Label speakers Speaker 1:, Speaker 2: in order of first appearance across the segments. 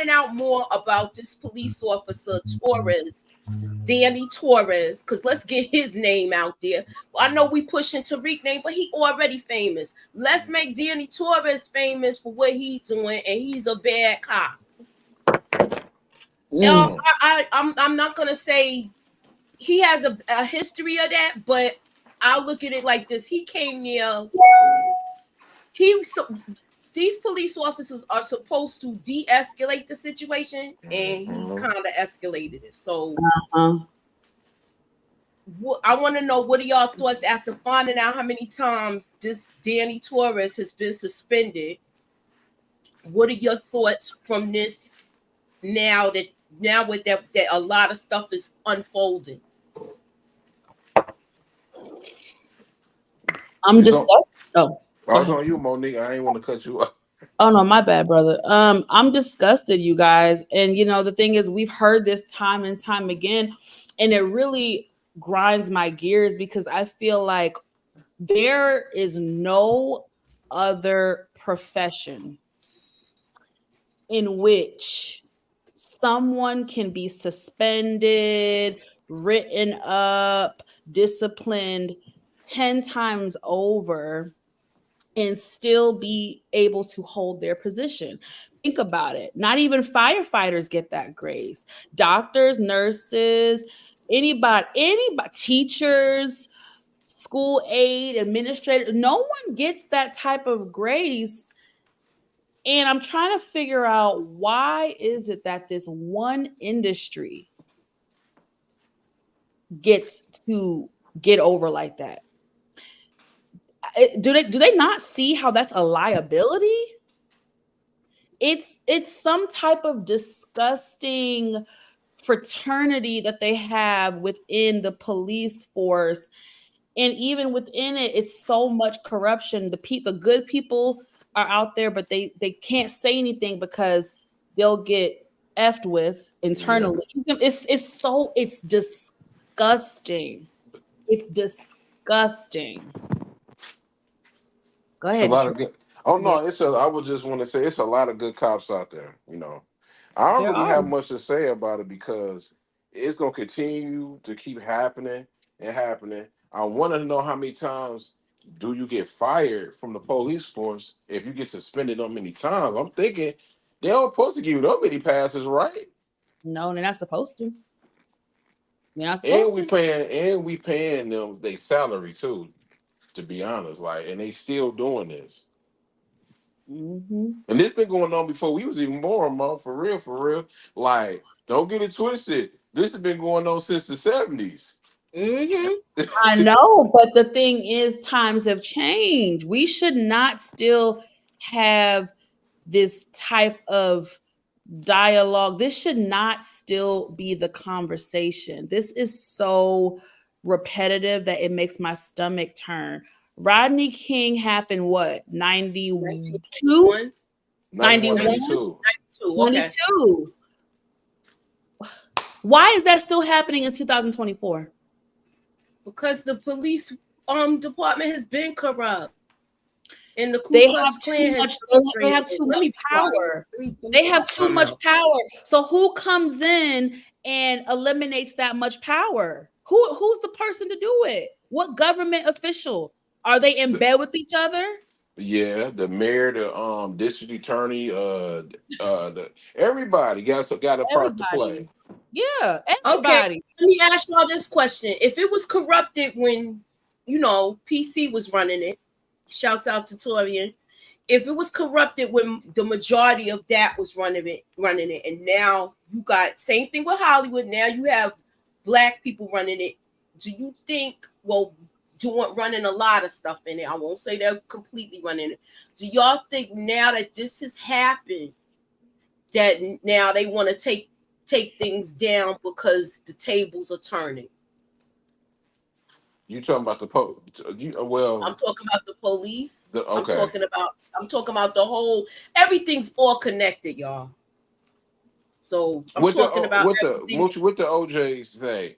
Speaker 1: finding out more about this police officer Torres, Danny Torres, because let's get his name out there. Well, I know we pushing Tariq name, but he already famous. Let's make Danny Torres famous for what he's doing, and he's a bad cop. I'm not gonna say he has a history of that, but I'll look at it like this: he came near. These police officers are supposed to de-escalate the situation, and he kind of escalated it. So I want to know, what are y'all thoughts after finding out how many times this Danny Torres has been suspended? What are your thoughts from this now with that a lot of stuff is unfolding?
Speaker 2: I'm disgusted.
Speaker 3: I was on you, Monique. I ain't want to cut you up.
Speaker 2: Oh no, my bad, brother. I'm disgusted, you guys. And the thing is, we've heard this time and time again, and it really grinds my gears because I feel like there is no other profession in which someone can be suspended, written up, disciplined 10 times over and still be able to hold their position. Think about it. Not even firefighters get that grace. Doctors, nurses, anybody, teachers, school aid, administrator, no one gets that type of grace. And I'm trying to figure out, why is it that this one industry gets to get over like that? Do they not see how that's a liability? It's some type of disgusting fraternity that they have within the police force, and even within it, it's so much corruption. The good people are out there, but they can't say anything because they'll get effed with internally. Yeah. It's disgusting. It's disgusting. Go ahead.
Speaker 3: It's a lot of good. Oh no, I would just want to say it's a lot of good cops out there. I don't really have much to say about it because it's gonna continue to keep happening and happening. I want to know, how many times do you get fired from the police force if you get suspended that many times? I'm thinking they aren't supposed to give you that many passes, right?
Speaker 2: No, they're not supposed to.
Speaker 3: And we paying them their salary too, to be honest. And they still doing this.
Speaker 2: Mm-hmm.
Speaker 3: And this been going on before we was even born, Mo. For real. Don't get it twisted. This has been going on since the 70s.
Speaker 1: Mm-hmm.
Speaker 2: I know, but the thing is, times have changed. We should not still have this type of dialogue. This should not still be the conversation. This is so repetitive that it makes my stomach turn. Rodney King happened what? 92?
Speaker 3: 92.
Speaker 2: 92. Why is that still happening in 2024?
Speaker 1: Because the police department has been corrupt. And the Ku Klux Klan
Speaker 2: they have too much power. They have too much power. So who comes in and eliminates that much power? Who's the person to do it? What government official? Are they in bed with each other?
Speaker 3: Yeah, the mayor, the district attorney, everybody got a part to play.
Speaker 2: Yeah, everybody.
Speaker 1: Okay, let me ask y'all this question. If it was corrupted when, PC was running it, shouts out to Torian. If it was corrupted when the majority of that was running it, and now you got same thing with Hollywood. Now you have black people running it. Do you think, running a lot of stuff in it? I won't say they're completely running it. Do y'all think now that this has happened, that now they want to take things down because the tables are turning?
Speaker 3: You talking about the
Speaker 1: I'm talking about the police.
Speaker 3: Okay.
Speaker 1: I'm talking about the whole. Everything's all connected, y'all. So I'm talking about
Speaker 3: what the OJs say.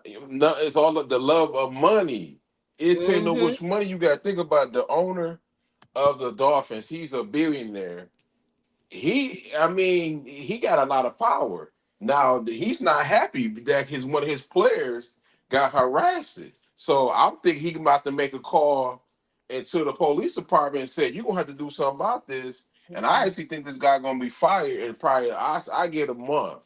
Speaker 3: It's all of the love of money. It depends on which money you got. Think about the owner of the Dolphins. He's a billionaire. he got a lot of power. Now he's not happy that his one of his players got harassed. So I'm thinking he about to make a call into the police department and said, "You're gonna have to do something about this." And I actually think this guy gonna be fired and probably I get a month.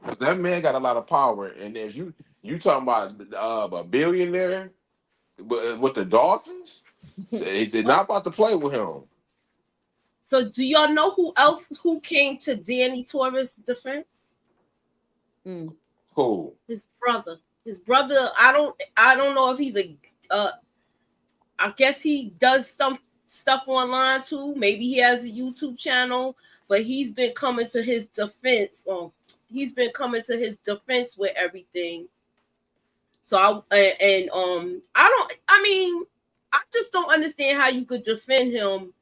Speaker 3: 'Cause that man got a lot of power. And if you talking about a billionaire with the Dolphins, they're not about to play with him.
Speaker 1: So do y'all know who came to Danny Torres' defense?
Speaker 3: Who?
Speaker 1: His brother. His brother. I don't know if he's a. I guess he does some stuff online too. Maybe he has a YouTube channel, but he's been coming to his defense. He's been coming to his defense with everything. So I just don't understand how you could defend him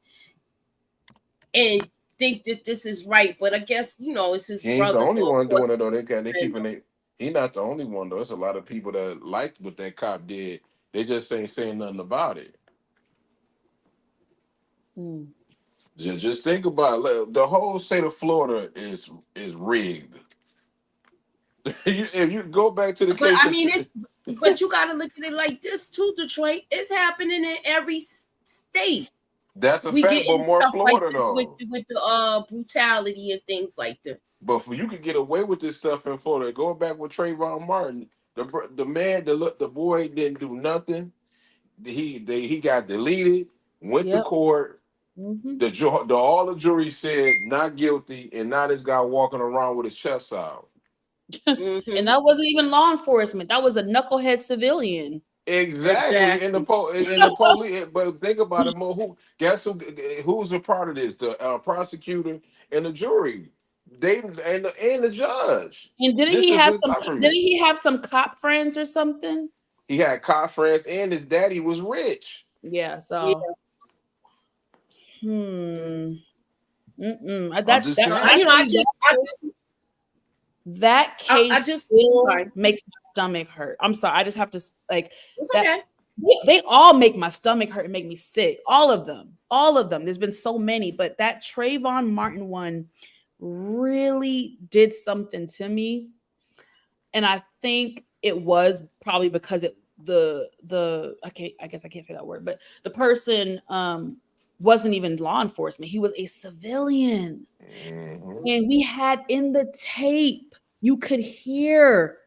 Speaker 1: and think that this is right. But I guess it's his
Speaker 3: He ain't the
Speaker 1: brother.
Speaker 3: only
Speaker 1: So
Speaker 3: one doing it though. They keeping it. He not the only one though. There's a lot of people that liked what that cop did. They just ain't saying nothing about it. Just think about it. The whole state of Florida is rigged. If you go back to the
Speaker 1: But
Speaker 3: case,
Speaker 1: I mean, but you got to look at it like this too, Detroit. It's happening in every state.
Speaker 3: That's a
Speaker 1: We
Speaker 3: fact, but
Speaker 1: getting
Speaker 3: more
Speaker 1: stuff like
Speaker 3: Florida
Speaker 1: this
Speaker 3: though.
Speaker 1: with the brutality and things like this.
Speaker 3: But for you could get away with this stuff in Florida. Going back with Trayvon Martin, the boy didn't do nothing. He got deleted, went to court. All the jury said not guilty, and now this guy walking around with his chest out.
Speaker 2: And that wasn't even law enforcement. That was a knucklehead civilian.
Speaker 3: Exactly. In the police. But think about it more. Who's a part of this? The prosecutor and the jury. They and the judge.
Speaker 2: And didn't he have some cop friends or something?
Speaker 3: He had cop friends, and his daddy was rich.
Speaker 2: Yeah. So. That case still makes my stomach hurt. I'm sorry. I just have to like that. Okay. They all make my stomach hurt and make me sick. All of them. All of them. There's been so many, but that Trayvon Martin one really did something to me. And I think it was probably because I guess I can't say that word, but the person wasn't even law enforcement. He was a civilian. And we had in the tape, you could hear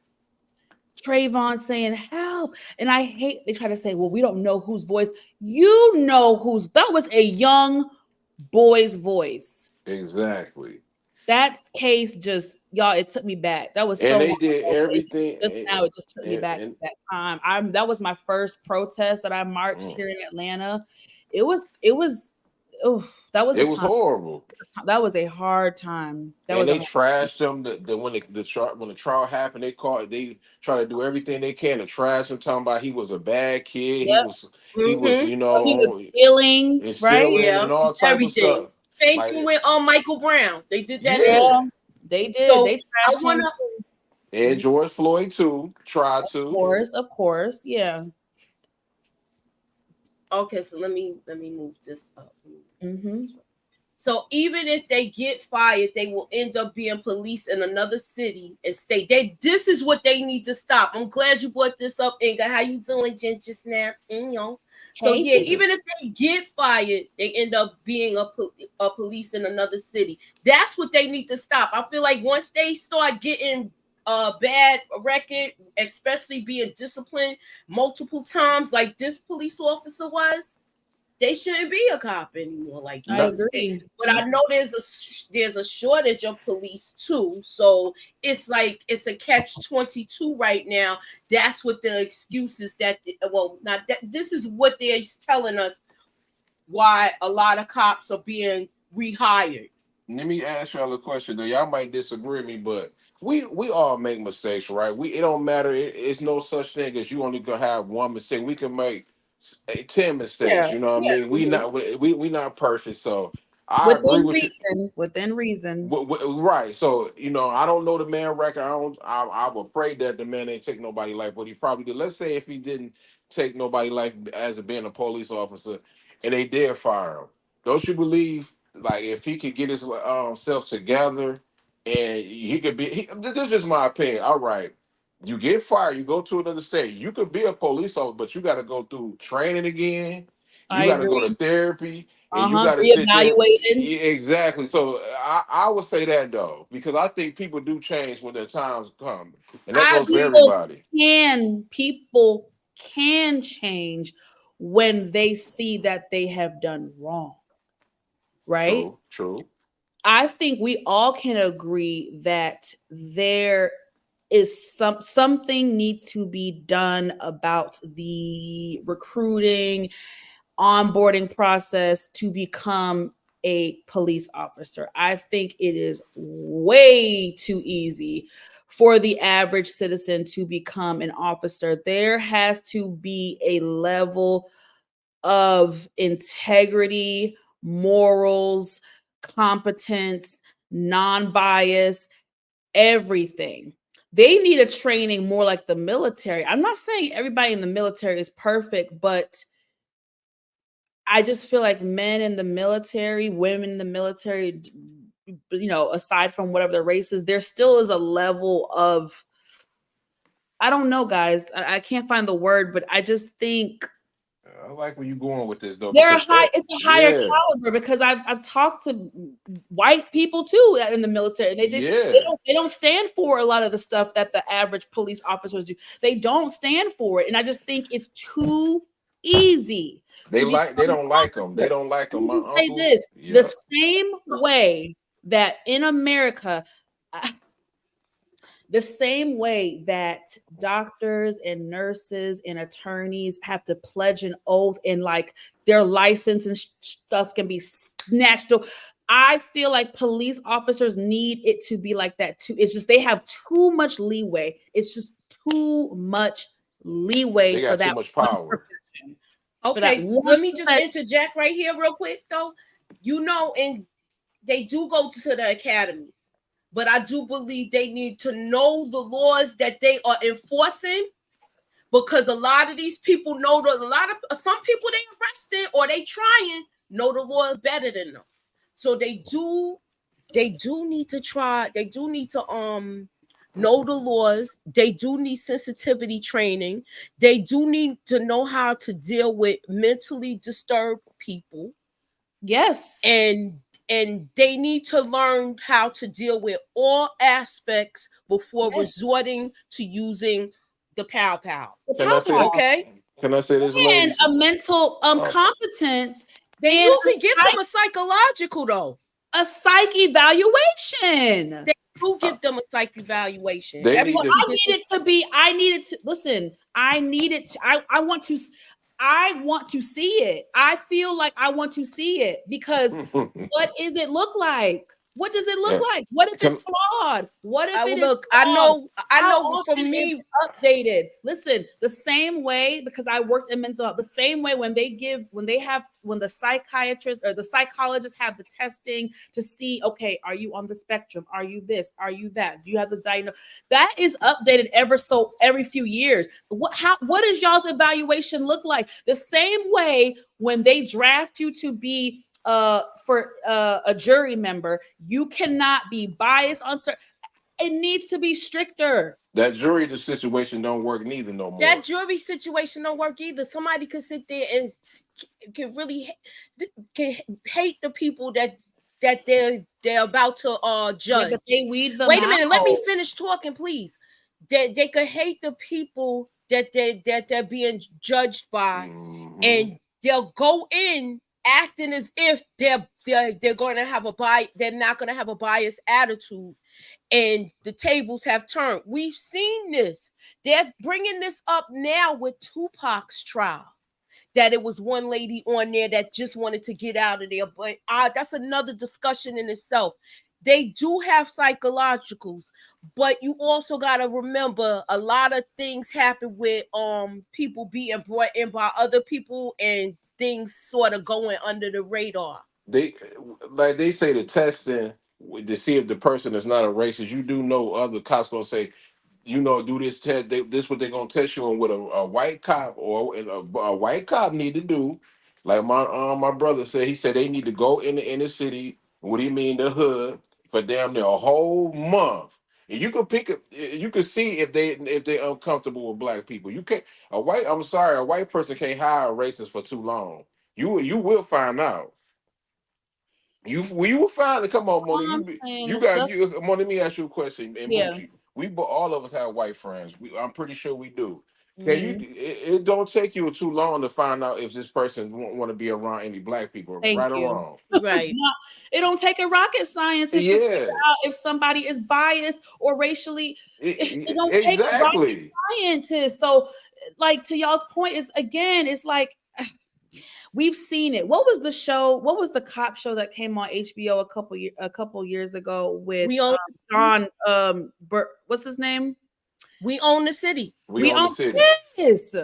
Speaker 2: Trayvon saying help. And I hate, they try to say, well, we don't know whose voice. You know that was a young boy's voice.
Speaker 3: Exactly.
Speaker 2: That case just, y'all, it took me back. That was
Speaker 3: and they did everything.
Speaker 2: It just took me back at that time. That was my first protest that I marched here in Atlanta. It was
Speaker 3: horrible.
Speaker 2: That was a hard time.
Speaker 3: They trashed them. When the trial happened, they try to do everything they can to trash him, talking about he was a bad kid. Yep. He was
Speaker 2: he was stealing, right?
Speaker 3: And all type of stuff.
Speaker 1: Same thing with Michael Brown. They did that
Speaker 2: too. They did. So they trashed him.
Speaker 3: And George Floyd too tried to.
Speaker 2: Of course, yeah.
Speaker 1: Okay, so let me move this up. So even if they get fired, they will end up being police in another city and state. This is what they need to stop. I'm glad you brought this up, Inga. How you doing, Ginger Snaps? So yeah, even if they get fired, they end up being a police in another city. That's what they need to stop. I feel like once they start getting a bad record, especially being disciplined multiple times, like this police officer was, they shouldn't be a cop anymore. Like
Speaker 2: I agree,
Speaker 1: but I know there's a shortage of police too. So it's like it's a catch-22 right now. That's what the excuses this is what they're telling us why a lot of cops are being rehired.
Speaker 3: Let me ask y'all a question though. Y'all might disagree with me, but we all make mistakes, right? It don't matter. It's no such thing as you only gonna have one mistake. We can make 10 mistakes. You know what I mean? We not perfect, so I agree with you.
Speaker 2: Within reason,
Speaker 3: right? So I don't know the man record. I would pray that the man ain't take nobody life, but he probably did. Let's say if he didn't take nobody life as being a police officer, and they did fire him. Don't you believe like if he could get his self together, and he could be. This is just my opinion. All right, you get fired, you go to another state. You could be a police officer, but you got to go through training again. You
Speaker 2: I
Speaker 3: got to go to
Speaker 2: agree.
Speaker 3: therapy, and you got to sit there.
Speaker 2: Reevaluated.
Speaker 3: Yeah, exactly. So I would say that though, because I think people do change when their times come, and that
Speaker 1: I
Speaker 3: goes for
Speaker 1: agree.
Speaker 3: everybody.
Speaker 2: People can change when they see that they have done wrong. Right?
Speaker 3: True. True.
Speaker 2: I think we all can agree that there is something needs to be done about the recruiting, onboarding process to become a police officer. I think it is way too easy for the average citizen to become an officer. There has to be a level of integrity, morals, competence, non-bias, everything. They need a training more like the military. I'm not saying everybody in the military is perfect, but I just feel like men in the military, women in the military, aside from whatever their race is, there still is a level of, I don't know, guys. I can't find the word, but I just think
Speaker 3: I like where you going with this though,
Speaker 2: they're
Speaker 3: because
Speaker 2: high. It's a higher caliber because I've talked to white people too in the military, and they don't stand for a lot of the stuff that the average police officers do. They don't stand for it, and I just think it's too easy.
Speaker 3: They don't like them. They don't like them.
Speaker 2: Let
Speaker 3: My
Speaker 2: me say
Speaker 3: uncle.
Speaker 2: this: the
Speaker 3: Yeah.
Speaker 2: same way that in America. The same way that doctors and nurses and attorneys have to pledge an oath and like their license and stuff can be snatched. I feel like police officers need it to be like that too. It's just they have too much leeway. It's just too much leeway
Speaker 3: They
Speaker 2: for
Speaker 3: got too
Speaker 2: that
Speaker 3: much
Speaker 2: one
Speaker 3: power.
Speaker 2: profession.
Speaker 1: Okay, let me just interject right here real quick though. And they do go to the academy. But I do believe they need to know the laws that they are enforcing, because a lot of these people know some people they arrested or they trying know the law better than them. So they do need to try. They do need to know the laws. They do need sensitivity training. They do need to know how to deal with mentally disturbed people.
Speaker 2: Yes.
Speaker 1: And they need to learn how to deal with all aspects before resorting to using the pow. Okay.
Speaker 3: Can I say this, ladies?
Speaker 2: And a mental competence.
Speaker 1: They usually give them a psychological though.
Speaker 2: A psych evaluation.
Speaker 1: They do give them a psych evaluation.
Speaker 2: I needed to listen. I want to see it. I feel like I want to see it because what does it look like? What does it look like? What if it's flawed? What if it is flawed?
Speaker 1: I know for me
Speaker 2: updated. Listen, the same way, because I worked in mental health, the same way when the psychiatrists or the psychologists have the testing to see, okay, are you on the spectrum? Are you this? Are you that? Do you have this diagnosis? That is updated every few years. What does y'all's evaluation look like? The same way when they draft you to be for a jury member, you cannot be biased on certain. It needs to be stricter.
Speaker 3: That jury situation don't work neither no more.
Speaker 1: That jury situation don't work either. Somebody could sit there and can really hate the people that they're about to judge.
Speaker 2: Yeah, but they weed them
Speaker 1: Wait a
Speaker 2: out.
Speaker 1: minute, let me finish talking, please. They could hate the people that they're being judged by, and they'll go in acting as if they're going to have a bias. They're not going to have a biased attitude, and the tables have turned. We've seen this. They're bringing this up now with Tupac's trial, that it was one lady on there that just wanted to get out of there, but that's another discussion in itself. They do have psychologicals, but you also got to remember a lot of things happen with people being brought in by other people and things sort of going under the radar.
Speaker 3: They say the testing to see if the person is not a racist. You do know other cops gonna say, do this test. This what they're gonna test you on with a white cop, or a white cop need to do Like my brother said, he said they need to go in the inner city. What do you mean the hood for damn near a whole month? And you can you can see if they uncomfortable with black people. You can't I'm sorry, a white person can't hire a racist for too long. You will find out. You will find it. Come on,
Speaker 2: All
Speaker 3: Moni.
Speaker 2: I'm saying
Speaker 3: You
Speaker 2: is
Speaker 3: got
Speaker 2: stuff.
Speaker 3: you. Moni, let me ask you a question. And
Speaker 2: Yeah.
Speaker 3: Moochie, all of us have white friends. I'm pretty sure we do. Can you?
Speaker 2: Mm-hmm.
Speaker 3: It don't take you too long to find out if this person want to be around any black people,
Speaker 2: Thank
Speaker 3: right or
Speaker 2: you.
Speaker 3: wrong.
Speaker 2: It's
Speaker 1: Right.
Speaker 2: not, it don't take a rocket scientist to figure
Speaker 3: Yeah,
Speaker 2: out if somebody is biased or racially. It don't take a rocket
Speaker 3: exactly.
Speaker 2: scientist. So, like to y'all's point is again, it's like we've seen it. What was the show? What was the cop show that came on HBO a couple years ago with
Speaker 1: We own
Speaker 2: John what's his name?
Speaker 1: we own the city.
Speaker 3: We
Speaker 2: We
Speaker 3: own the
Speaker 2: own
Speaker 3: city
Speaker 2: this.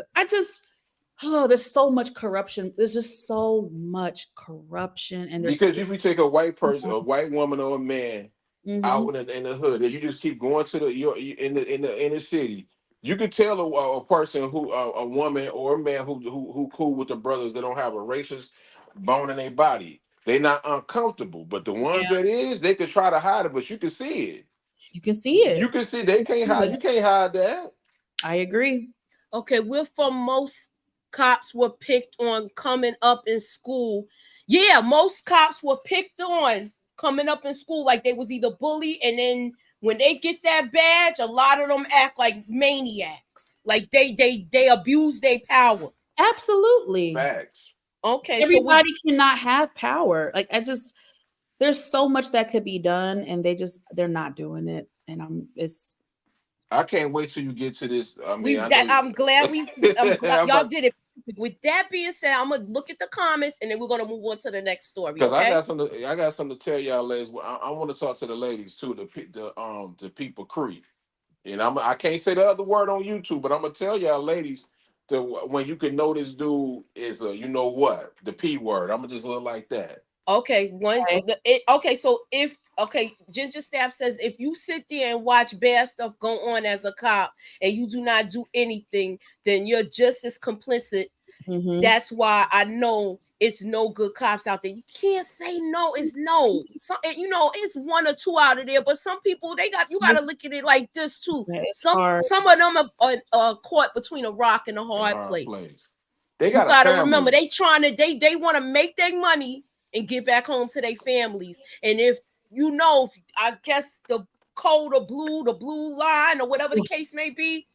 Speaker 2: There's so much corruption. There's just so much corruption, and there's
Speaker 3: because if you take a white person,
Speaker 2: people.
Speaker 3: a white woman, or a man
Speaker 2: Mm-hmm.
Speaker 3: out in the hood, and you just keep going to in the inner city, you could tell a person who a woman or a man who cool with the brothers that don't have a racist bone in their body. They're not uncomfortable, but the
Speaker 2: Yeah,
Speaker 3: ones that is, they could try to hide it, but you can see it.
Speaker 2: you can see it.
Speaker 3: You can see they
Speaker 2: You can
Speaker 3: can't
Speaker 2: see
Speaker 3: hide.
Speaker 2: it.
Speaker 3: You can't hide that.
Speaker 2: I agree.
Speaker 1: Okay, we're from most cops were picked on coming up in school. Yeah, most cops were picked on coming up in school like they was either bullied, and then when they get that badge, a lot of them act like maniacs. Like they abuse their power.
Speaker 2: Absolutely.
Speaker 3: Facts.
Speaker 1: Okay, so with
Speaker 2: Everybody cannot have power. Like there's so much that could be done, and they're not doing it. And it's
Speaker 3: I can't wait till you get to this. I mean,
Speaker 1: we
Speaker 3: I know.
Speaker 1: that I'm glad
Speaker 3: I'm
Speaker 1: y'all
Speaker 3: about,
Speaker 1: did it. With that being said, I'm gonna look at the comments and then we're gonna move on to the next story.
Speaker 3: Cause
Speaker 1: Okay.
Speaker 3: I got something to tell y'all ladies. I want to talk to the ladies too. The people creep, and I can't say the other word on YouTube, but I'm gonna tell y'all ladies to when you can know this dude is a you know what the P word. I'm gonna just look like that.
Speaker 1: Okay,
Speaker 2: okay.
Speaker 1: okay, so if okay, Ginger Staff says if you sit there and watch bad stuff go on as a cop and you do not do anything, then you're just as complicit.
Speaker 2: Mm-hmm.
Speaker 1: That's why I know it's no good cops out there. You can't say no, it's no. So it's one or two out of there, but some people you gotta look at it like this too.
Speaker 2: It's
Speaker 1: Some
Speaker 2: hard.
Speaker 1: some of them are caught between a rock and a
Speaker 3: In
Speaker 1: hard
Speaker 3: our
Speaker 1: place.
Speaker 3: place, they
Speaker 1: You
Speaker 3: got a
Speaker 1: gotta remember
Speaker 3: family.
Speaker 1: they want to make their money and get back home to their families. And if I guess the code or the blue line or whatever the case may be,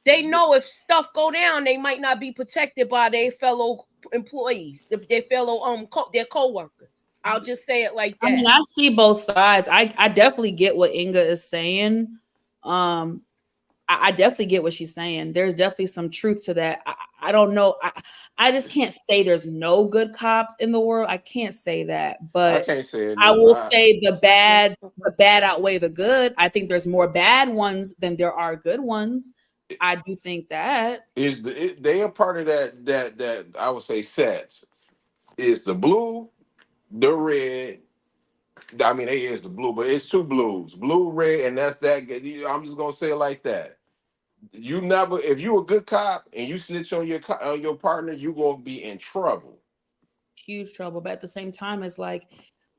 Speaker 1: they know if stuff go down, they might not be protected by their fellow employees, their fellow their co-workers. I'll just say it like
Speaker 2: I mean,
Speaker 1: that.
Speaker 2: I see both sides. I definitely get what Inga is saying. I definitely get what she's saying. There's definitely some truth to that. I don't know. I just can't say there's no good cops in the world. I can't say that,
Speaker 3: I
Speaker 2: but
Speaker 3: can't say it
Speaker 2: I
Speaker 3: neither.
Speaker 2: will say the bad outweigh the good. I think there's more bad ones than there are good ones. I do think that.
Speaker 3: They are part of that I would say sets. Is the blue, the red. I mean, they is the blue, but it's two blues, blue, red, and that's that. I'm just gonna say it like that. You never, if you a good cop and you snitch on your partner, you gonna be in trouble.
Speaker 2: Huge trouble. But at the same time, it's like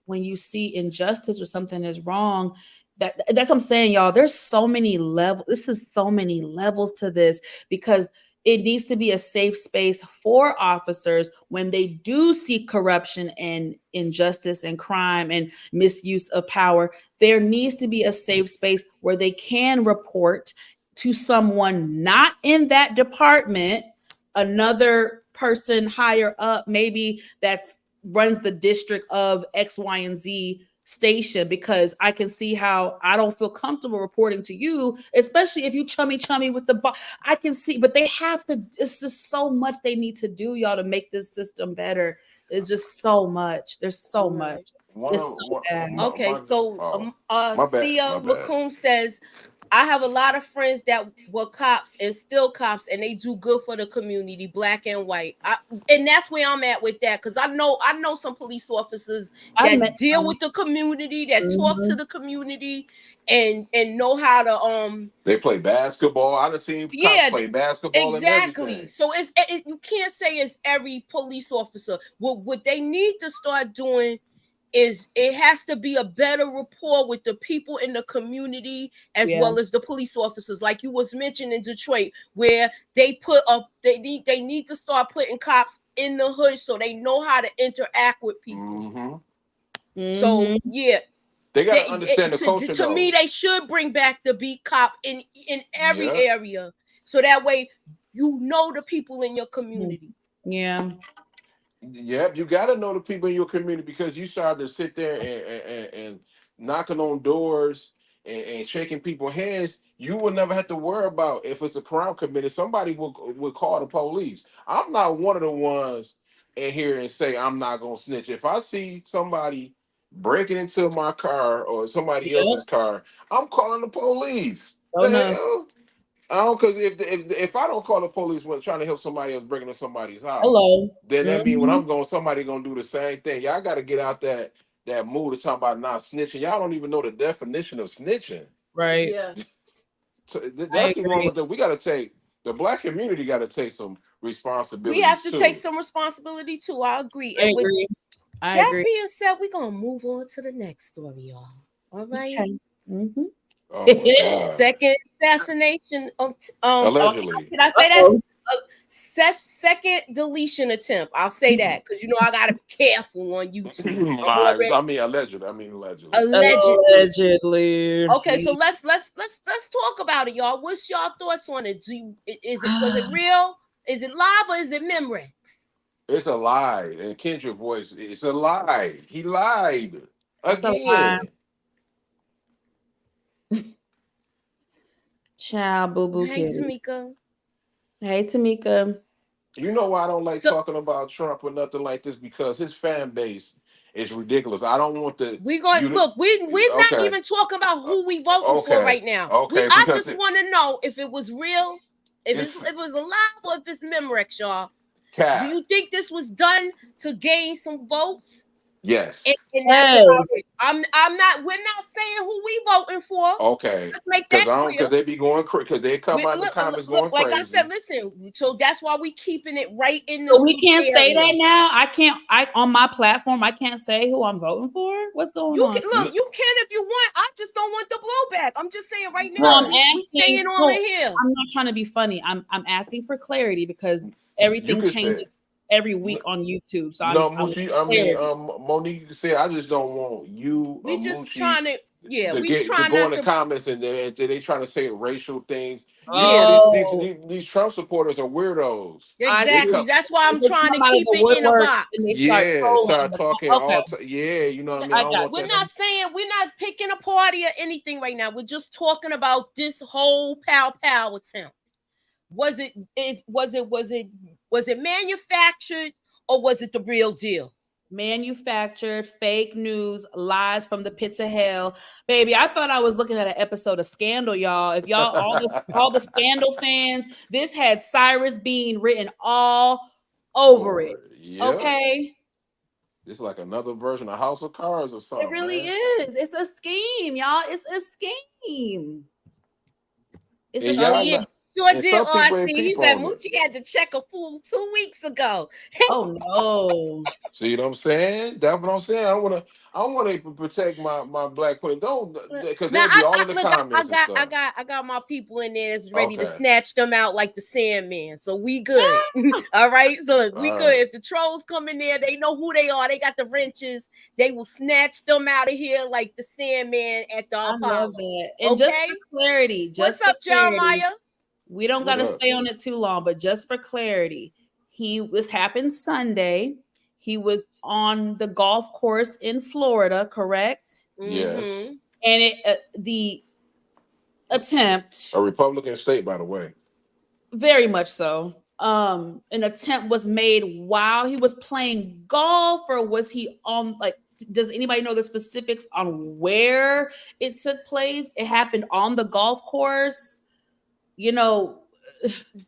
Speaker 2: when you see injustice or something is wrong, that's what I'm saying, y'all. There's so many levels. This is so many levels to this because it needs to be a safe space for officers when they do see corruption and injustice and crime and misuse of power. There needs to be a safe space where they can report to someone not in that department, another person higher up, maybe that's runs the district of X, Y, and Z station, because I can see how I don't feel comfortable reporting to you, especially if you chummy with the boss. I can see, but they have to. It's just so much they need to do, y'all, to make this system better. It's just so much. There's so much. It's so bad.
Speaker 1: Okay, so
Speaker 3: my bad,
Speaker 1: Sia
Speaker 3: my bad.
Speaker 1: Lacombe says I have a lot of friends that were cops and still cops, and they do good for the community, black and white. And that's where I'm at with that, because I know some police officers that deal with the community, that talk to the community, and know how to
Speaker 3: They play basketball. I've seen cops play basketball
Speaker 1: exactly.
Speaker 3: and everything.
Speaker 1: So you can't say it's every police officer. What they need to start doing is it has to be a better rapport with the people in the community as well as the police officers, like you was mentioning in Detroit, where they need to start putting cops in the hood so they know how to interact with people. So
Speaker 3: they got to understand the culture.
Speaker 1: To me, they should bring back the beat cop in every area, so that way you know the people in your community.
Speaker 3: Yep, you got to know the people in your community, because you start to sit there and knocking on doors and shaking people's hands. You will never have to worry about if it's a crime committed. Somebody will call the police. I'm not one of the ones in here and say I'm not gonna snitch. If I see somebody breaking into my car or somebody else's car, I'm calling the police.
Speaker 2: Oh, no.
Speaker 3: Hell? I don't, because if I don't call the police when trying to help somebody else breaking into somebody's house, then that means when I'm going, somebody gonna do the same thing. Y'all got to get out that mood of talking about not snitching. Y'all don't even know the definition of snitching.
Speaker 2: Right.
Speaker 1: Yes.
Speaker 3: So that's the wrong with that. We got to take, the black community got to take some responsibility.
Speaker 1: We have to take some responsibility too. I agree.
Speaker 2: I agree.
Speaker 1: That being said, we're gonna move on to the next story, y'all. All right.
Speaker 2: Okay.
Speaker 3: Oh my God.
Speaker 1: Second assassination of
Speaker 3: allegedly.
Speaker 1: Can I say that? Second deletion attempt. I'll say that because I gotta be careful on YouTube. Allegedly. Okay, so let's talk about it, y'all. What's y'all thoughts on it? Was it real? Is it live or is it Memorex?
Speaker 3: It's a lie. And Kendrick voice, it's a lie. He lied again.
Speaker 2: Child, boo boo.
Speaker 1: Hey, Tamika.
Speaker 2: Hey, Tamika.
Speaker 3: You know why I don't like talking about Trump or nothing like this? Because his fan base is ridiculous. I don't want the.
Speaker 1: We're not even talking about who we voting for right now.
Speaker 3: Okay,
Speaker 1: I just want to know if it was real, if it was alive, or if it's Memorex, y'all. Do you think this was done to gain some votes?
Speaker 3: Yes.
Speaker 1: And that's about it. I'm not. We're not saying who we voting for.
Speaker 3: Okay.
Speaker 1: Let's make that clear.
Speaker 3: Because they be going crazy. Because they come out in the comments going crazy.
Speaker 1: Like I said, listen. So that's why we keeping it right in the.
Speaker 2: So we can't say that now. I can't. On my platform, I can't say who I'm voting for. What's going on?
Speaker 1: You can if you want. I just don't want the blowback. I'm just saying right now.
Speaker 2: No,
Speaker 1: we staying on in here.
Speaker 2: I'm not trying to be funny. I'm asking for clarity because everything changes every week on YouTube. So
Speaker 3: Monique, you can say I just don't want you.
Speaker 1: We just trying to
Speaker 3: to go in the comments and they trying to say racial things. These Trump supporters are weirdos.
Speaker 1: Exactly. That's why I'm trying to keep it in a box.
Speaker 3: Start talking. You know what I mean. I don't want
Speaker 1: we're not saying, we're not picking a party or anything right now. We're just talking about this whole pow attempt. Was it manufactured or was it the real deal?
Speaker 2: Manufactured, fake news, lies from the pits of hell. Baby, I thought I was looking at an episode of Scandal, y'all. If y'all, all the Scandal fans, this had Cyrus Bean written all over it. Yep. Okay?
Speaker 3: It's like another version of House of Cards or something.
Speaker 2: It really is. It's a scheme, y'all. It's a scheme.
Speaker 1: It's a scheme. Sure did, RC. He said Moochie had to check a fool 2 weeks ago.
Speaker 2: Oh no!
Speaker 3: See what I'm saying? That's what I'm saying. I want to protect my black queen. Don't, because they'll be all in the comments.
Speaker 1: I got my people in there that's ready to snatch them out like the Sandman. So we good. All right. So we good. If the trolls come in there, they know who they are. They got the wrenches. They will snatch them out of here like the Sandman at the Apollo.
Speaker 2: I love that. And just for clarity,
Speaker 1: what's up, Jeremiah?
Speaker 2: We don't got to stay on it too long, but just for clarity, this happened Sunday. He was on the golf course in Florida, correct?
Speaker 3: Yes.
Speaker 2: And the attempt,
Speaker 3: a Republican state, by the way.
Speaker 2: Very much so. An attempt was made while he was playing golf, or was he on does anybody know the specifics on where it took place? It happened on the golf course. You know,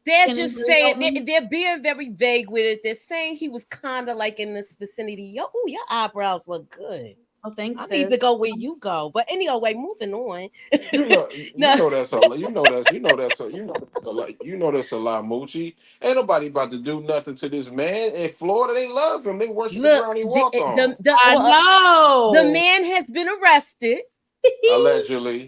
Speaker 1: they're just saying they're being very vague with it. They're saying he was kind of like in this vicinity. Yo, ooh, your eyebrows look good.
Speaker 2: Oh, thanks.
Speaker 1: I need to go where you go. But anyway, moving on.
Speaker 3: You know that's a lot. You know that's a lot, Moochie. Ain't nobody about to do nothing to this man. In Florida, they love him. They worship the ground he walk on.
Speaker 2: I know.
Speaker 1: The man has been arrested.
Speaker 3: Allegedly.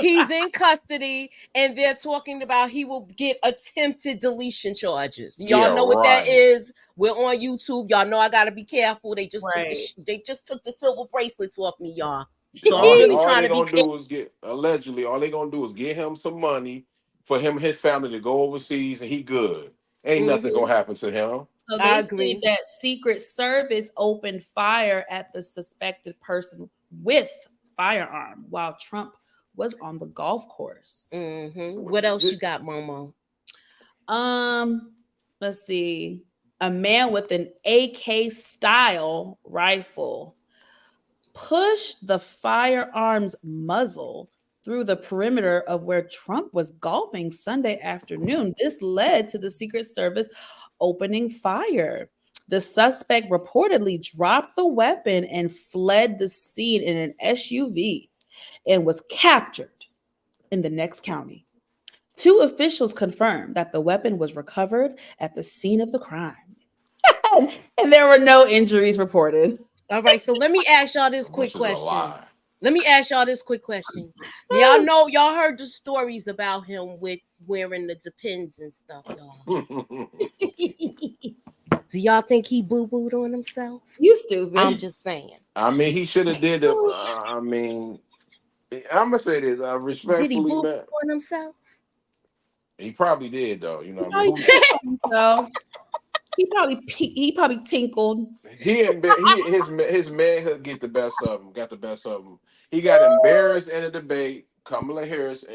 Speaker 1: He's in custody, and they're talking about he will get attempted deletion charges. Y'all know what that is. We're on YouTube. Y'all know I gotta be careful. They just took the silver bracelets off me, y'all. So
Speaker 3: all they gonna do is get him some money for him and his family to go overseas, and he good. Ain't nothing gonna happen to him.
Speaker 2: So they say that Secret Service opened fire at the suspected person with firearm while Trump was on the golf course.
Speaker 1: What else you got, Momo?
Speaker 2: Let's see. A man with an AK style rifle pushed the firearm's muzzle through the perimeter of where Trump was golfing Sunday afternoon. This led to the Secret Service opening fire. The suspect reportedly dropped the weapon and fled the scene in an SUV and was captured in the next county. 2 officials confirmed that the weapon was recovered at the scene of the crime. And there were no injuries reported.
Speaker 1: All right, so let me ask y'all this quick question. Y'all know, y'all heard the stories about him with wearing the Depends and stuff, y'all. Do y'all think he boo-booed on himself?
Speaker 2: You stupid.
Speaker 1: I'm just saying.
Speaker 3: I mean, he should have did it. I mean, I'm gonna say this respectfully.
Speaker 1: Did he boo-boo on himself?
Speaker 3: He probably did, though. You know what
Speaker 2: I mean? He probably tinkled.
Speaker 3: His manhood got the best of him. He got embarrassed in a debate. Kamala Harris,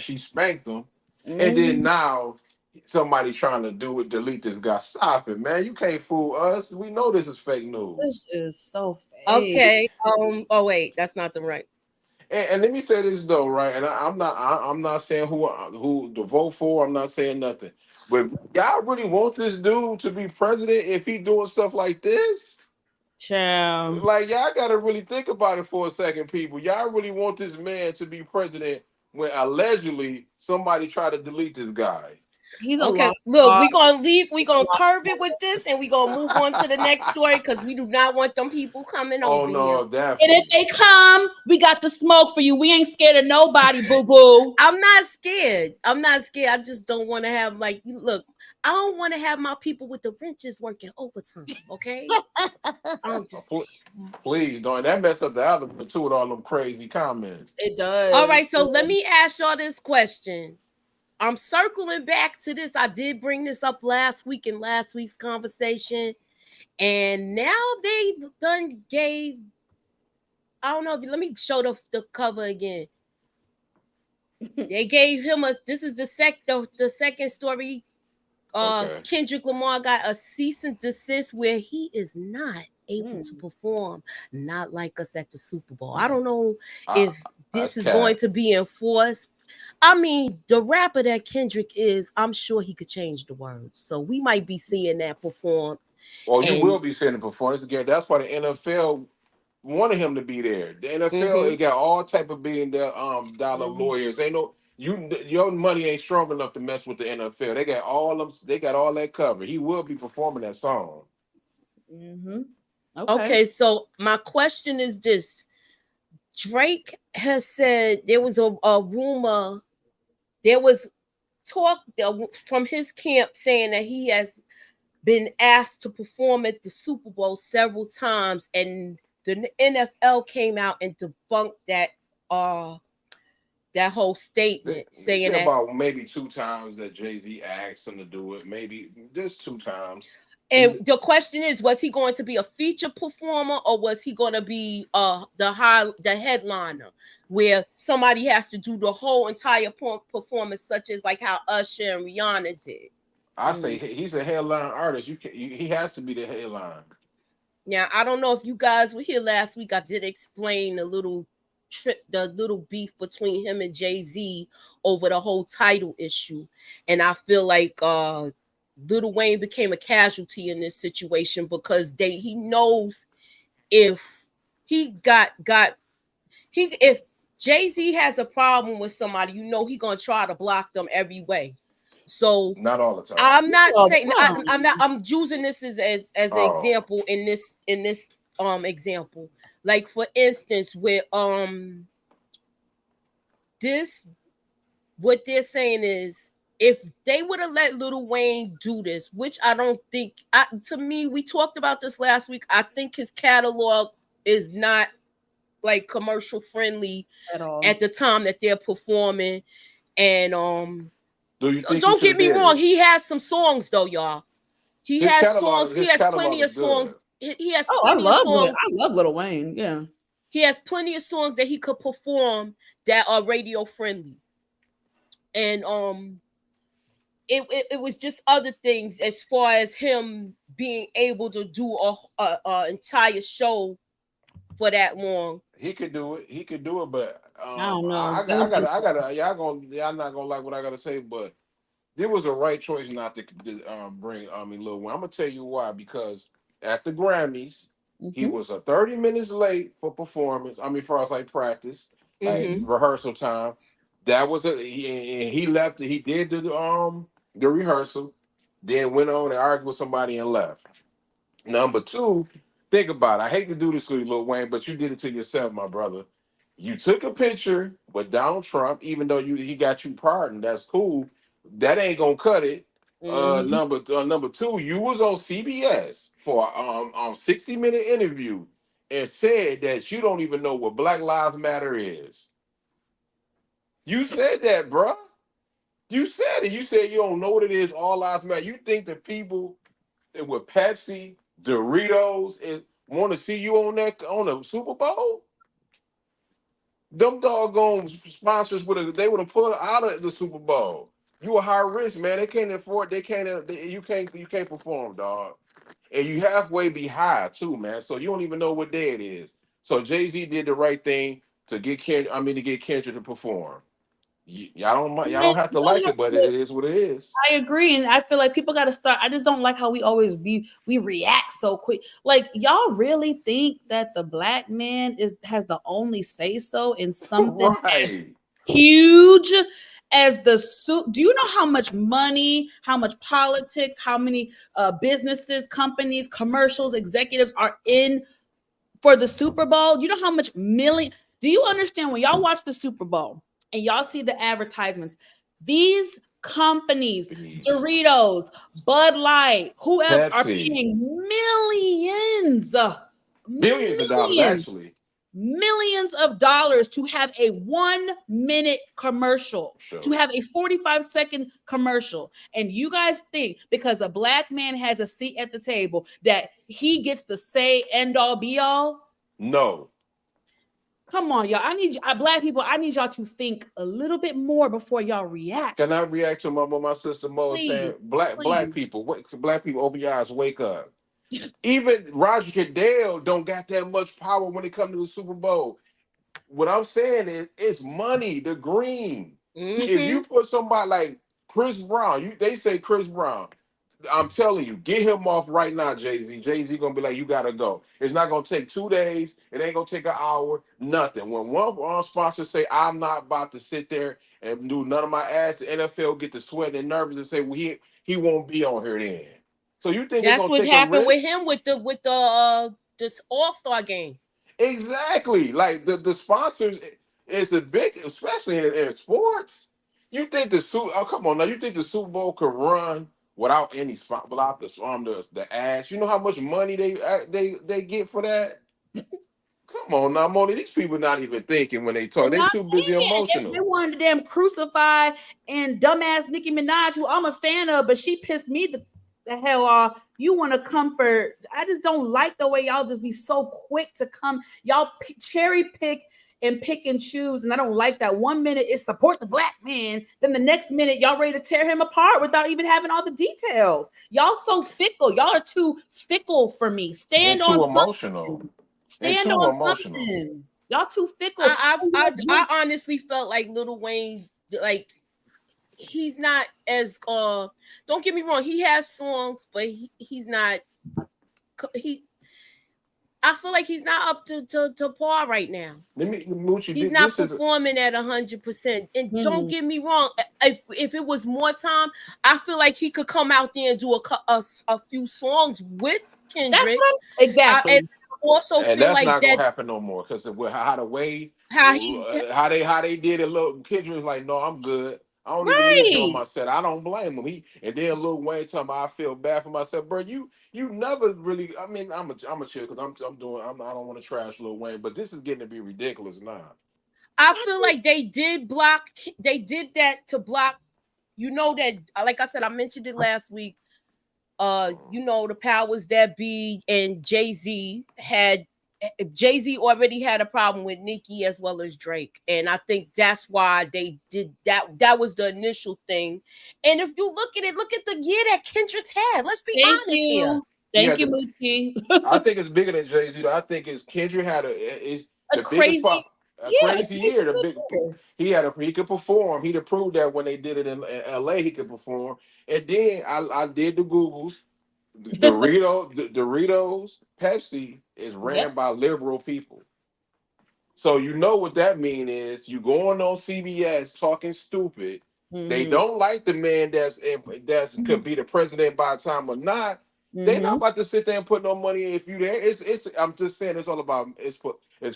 Speaker 3: she spanked him, and then now somebody trying to delete this guy. Stop it, man! You can't fool us. We know this is fake news.
Speaker 2: This is so fake.
Speaker 1: Okay. Oh wait, that's not the right.
Speaker 3: And let me say this though, right? And I'm not saying who to vote for. I'm not saying nothing. But y'all really want this dude to be president if he doing stuff like this?
Speaker 2: Child.
Speaker 3: Like, y'all got to really think about it for a second, people. Y'all really want this man to be president when allegedly somebody tried to delete this guy?
Speaker 2: He's okay.
Speaker 1: Look, we're gonna curve it with this, and we're gonna move on to the next story because we do not want them people coming over here.
Speaker 3: Definitely.
Speaker 2: And if they come, we got the smoke for you. We ain't scared of nobody, boo-boo.
Speaker 1: I'm not scared. I just don't want to have I don't want to have my people with the wrenches working overtime. Okay. I'm just
Speaker 3: please don't. That mess up the algorithm too with all them crazy comments.
Speaker 2: It does.
Speaker 1: All right, so let me ask y'all this question. I'm circling back to this. I did bring this up last week in last week's conversation. And now they've gave, I don't know, let me show the cover again. They gave him this is the second story. Kendrick Lamar got a cease and desist where he is not able to perform, not like us at the Super Bowl. I don't know if this is going to be enforced. I mean, the rapper that Kendrick is, I'm sure he could change the words. So we might be seeing that perform.
Speaker 3: Well, you will be seeing the performance again. That's why the NFL wanted him to be there. The NFL, it got all type of $billion-dollar lawyers. Ain't no your money ain't strong enough to mess with the NFL. They got all that covered. He will be performing that song.
Speaker 1: Okay, so my question is this. Drake has said there was a rumor, there was talk from his camp saying that he has been asked to perform at the Super Bowl several times, and the NFL came out and debunked that whole statement, saying that
Speaker 3: about maybe 2 times that Jay-Z asked him to do it, maybe just 2 times.
Speaker 1: And the question is, was he going to be a feature performer or was he going to be the headliner where somebody has to do the whole entire performance, such as like how Usher and Rihanna did?
Speaker 3: I say he's a headline artist. He has to be the headline.
Speaker 1: Now, I don't know if you guys were here last week. I did explain the little beef between him and Jay-Z over the whole title issue. And I feel like Lil Wayne became a casualty in this situation because he knows if he if Jay-Z has a problem with somebody, he gonna try to block them every way. So
Speaker 3: not all the time.
Speaker 1: I'm not saying I'm using this as an example in this example. Like for instance, with this, what they're saying is if they would have let Lil Wayne do this, which I don't think, to me, we talked about this last week. I think his catalog is not like commercial friendly
Speaker 2: at all
Speaker 1: at the time that they're performing. And
Speaker 3: don't
Speaker 1: get me wrong, he has some songs though, y'all. He has songs. He has plenty of songs. He has plenty of songs.
Speaker 2: I love Lil Wayne. Yeah,
Speaker 1: he has plenty of songs that he could perform that are radio friendly. And it was just other things as far as him being able to do a entire show for that long.
Speaker 3: He could do it, but
Speaker 2: I don't know.
Speaker 3: Y'all not gonna like what I gotta say, but there was a right choice not to bring Lil Wayne. I'm gonna tell you why. Because at the Grammys, he was 30 minutes late for performance. For us, like practice, like rehearsal time. That was he left. He did the rehearsal, then went on and argued with somebody and left. Number two, think about it. I hate to do this to you, Lil Wayne, but you did it to yourself, my brother. You took a picture with Donald Trump, even though he got you pardoned. That's cool. That ain't gonna cut it. Number two, you was on CBS for 60-minute interview and said that you don't even know what Black Lives Matter is. You said that, bro. You said it. You said you don't know what it is. All lives matter. You think the people with Pepsi, Doritos, and want to see you on the Super Bowl? Them doggone sponsors would have put out of the Super Bowl. You a high risk, man. They can't afford. You can't perform, dog. And you halfway be high too, man. So you don't even know what day it is. So Jay-Z did the right thing to get Kendrick to perform. Y'all don't have to like it, but it is what it is.
Speaker 2: I agree, and I feel like people got to start. I just don't like how we always we react so quick. Like, y'all really think that the black man has the only say so in something as huge as the suit? Do you know how much money, how much politics, how many businesses, companies, commercials, executives are in for the Super Bowl? Do you know how much million? Do you understand when y'all watch the Super Bowl and y'all see the advertisements? These companies, Doritos, Bud Light, whoever, are paying millions,
Speaker 3: billions of dollars, actually.
Speaker 2: Millions of dollars to have a 1-minute commercial, to have a 45-second commercial. And you guys think because a black man has a seat at the table that he gets to say end all be all?
Speaker 3: No.
Speaker 2: Come on, y'all. Black people, I need y'all to think a little bit more before y'all react.
Speaker 3: Can I react to my sister Mo saying, black people, open your eyes, wake up. Even Roger Goodell don't got that much power when it comes to the Super Bowl. What I'm saying is, it's money, the green. If you put somebody like Chris Brown, they say Chris Brown, I'm telling you, get him off right now, Jay-Z. Jay-Z gonna be like, you gotta go. It's not gonna take 2 days. It ain't gonna take an hour. Nothing. When one sponsor say, I'm not about to sit there and do none of my ass, the NFL get to sweat and nervous and say, well, he won't be on here then. So you think
Speaker 1: that's what happened with him with the this All-Star game?
Speaker 3: Exactly. Like the sponsors is the big, especially in sports. You think come on now, you think the Super Bowl could run without any without the ads? You know how much money they get for that? Come on now, Moni. These people not even thinking when they talk. They too busy emotional.
Speaker 2: They wanted to damn crucify and dumbass Nicki Minaj, who I'm a fan of, but she pissed me the hell off. You want to comfort? I just don't like the way y'all just be so quick to come. Y'all cherry pick and pick and choose. And I don't like that. 1 minute is support the black man. Then the next minute, y'all ready to tear him apart without even having all the details. Y'all so fickle. Y'all are too fickle for me. Stand on
Speaker 3: emotional.
Speaker 2: Stand on something. Y'all too fickle.
Speaker 1: I honestly felt like Lil Wayne, like, he's not as don't get me wrong, he has songs, but he's not I feel like he's not up to par right now. He's not performing at 100%. And don't get me wrong, if it was more time, I feel like he could come out there and do a few songs with Kendrick.
Speaker 2: Exactly.
Speaker 1: And also
Speaker 3: and
Speaker 1: feel
Speaker 3: that's
Speaker 1: like
Speaker 3: not gonna happen no more because how they did it. Look, Kendrick's like, no, I'm good. I don't even need you on my set. I don't blame him. And then Lil Wayne talking about, I feel bad for myself, bro. You never really. I mean, I'm a chill because I don't want to trash Lil Wayne, but this is getting to be ridiculous now.
Speaker 1: I feel like they did that to block. You know that, like I said, I mentioned it last week. You know, the powers that be and Jay-Z already had a problem with Nicki as well as Drake. And I think that's why they did that. That was the initial thing. And if you look at it, look at the year that Kendrick's had. Let's be honest here.
Speaker 2: Thank you, Moochie.
Speaker 3: I think it's bigger than Jay-Z. I think it's Kendrick had a
Speaker 2: crazy
Speaker 3: year. He could perform. He'd have proved that when they did it in LA, he could perform. And then I did the Googles. Doritos, Pepsi is ran by liberal people. So you know what that mean is you going on CBS talking stupid. Mm-hmm. They don't like the man that's could be the president by the time or not. Mm-hmm. They not about to sit there and put no money in if you there. It's I'm just saying it's all about it's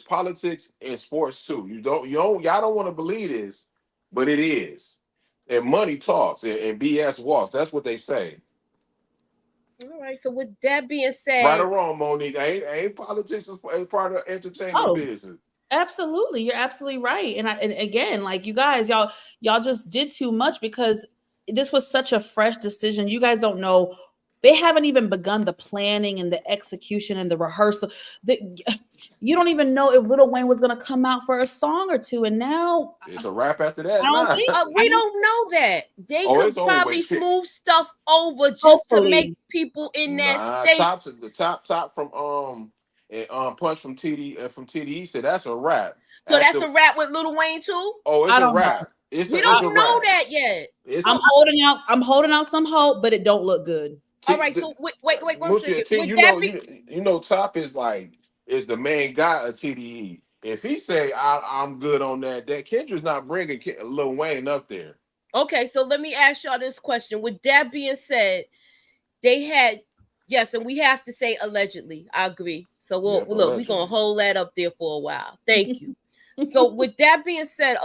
Speaker 3: politics and sports too. Y'all don't want to believe this, but it is. And money talks and BS walks. That's what they say.
Speaker 1: All right. So with that being said,
Speaker 3: right or wrong, Monique, ain't politics as part of entertainment business.
Speaker 2: Absolutely, you're absolutely right. And again, like you guys, y'all just did too much because this was such a fresh decision. You guys don't know. They haven't even begun the planning and the execution and the rehearsal. You don't even know if Lil Wayne was going to come out for a song or two. And now
Speaker 3: it's a wrap after that.
Speaker 1: We don't know that. They could probably smooth stuff over just to make people in that state.
Speaker 3: The top from Punch from TDE said that's a wrap.
Speaker 1: So that's a wrap with Lil Wayne too?
Speaker 3: Oh, it's a wrap.
Speaker 1: We don't know that yet.
Speaker 2: I'm holding out some hope, but it don't look good.
Speaker 1: All right, so wait 1 second.
Speaker 3: You know, Top is the main guy of TDE. If he say I'm good on that Kendrick's not bringing Lil Wayne up there.
Speaker 1: Okay, so let me ask y'all this question. With that being said, they had and we have to say allegedly. I agree. So we're gonna hold that up there for a while. Thank you. So with that being said,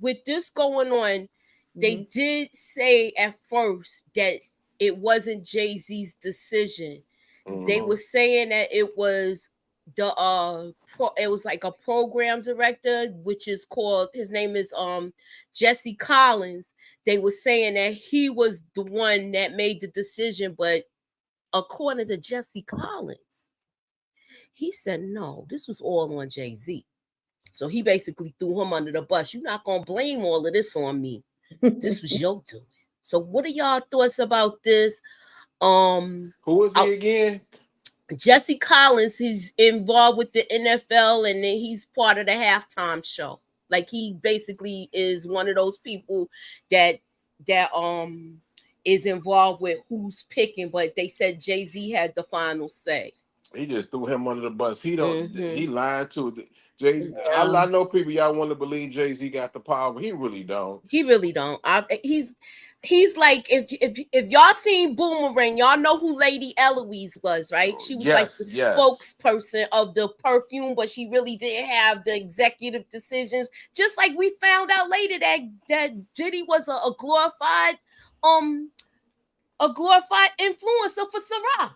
Speaker 1: with this going on, they did say at first that it wasn't Jay-Z's decision. Mm-hmm. They were saying that it was it was like a program director, which is called, his name is Jesse Collins. They were saying that he was the one that made the decision, but according to Jesse Collins, he said no, this was all on Jay-Z. So he basically threw him under the bus. You're not gonna blame all of this on me. This was your doing. So what are y'all thoughts about this?
Speaker 3: Who is he again?
Speaker 1: Jesse Collins. He's involved with the NFL, and then he's part of the halftime show. Like, he basically is one of those people that is involved with who's picking. But they said Jay-Z had the final say.
Speaker 3: He just threw him under the bus. He don't. Mm-hmm. He lied to Jay-Z. Yeah. I know people y'all want to believe Jay-Z got the power. He really don't.
Speaker 1: He really don't. He's like, if y'all seen Boomerang, y'all know who Lady Eloise was, right? She was like the spokesperson of the perfume, but she really didn't have the executive decisions. Just like we found out later that Diddy was a glorified influencer for Ciroc.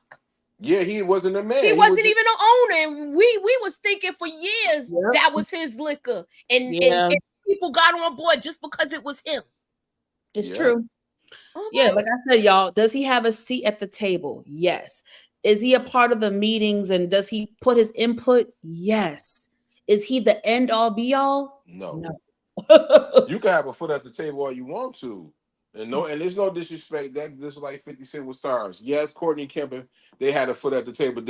Speaker 3: Yeah, he wasn't a man.
Speaker 1: He wasn't even an owner. And we was thinking for years that was his liquor. And people got on board just because it was him.
Speaker 2: It's true. Yeah, like I said, y'all, does he have a seat at the table? Yes. Is he a part of the meetings and does he put his input? Yes. Is he the end all be all?
Speaker 3: No. You can have a foot at the table all you want to. And there's no disrespect. That just like 50 Cent with Stars. Yes, Courtney Kemper, they had a foot at the table.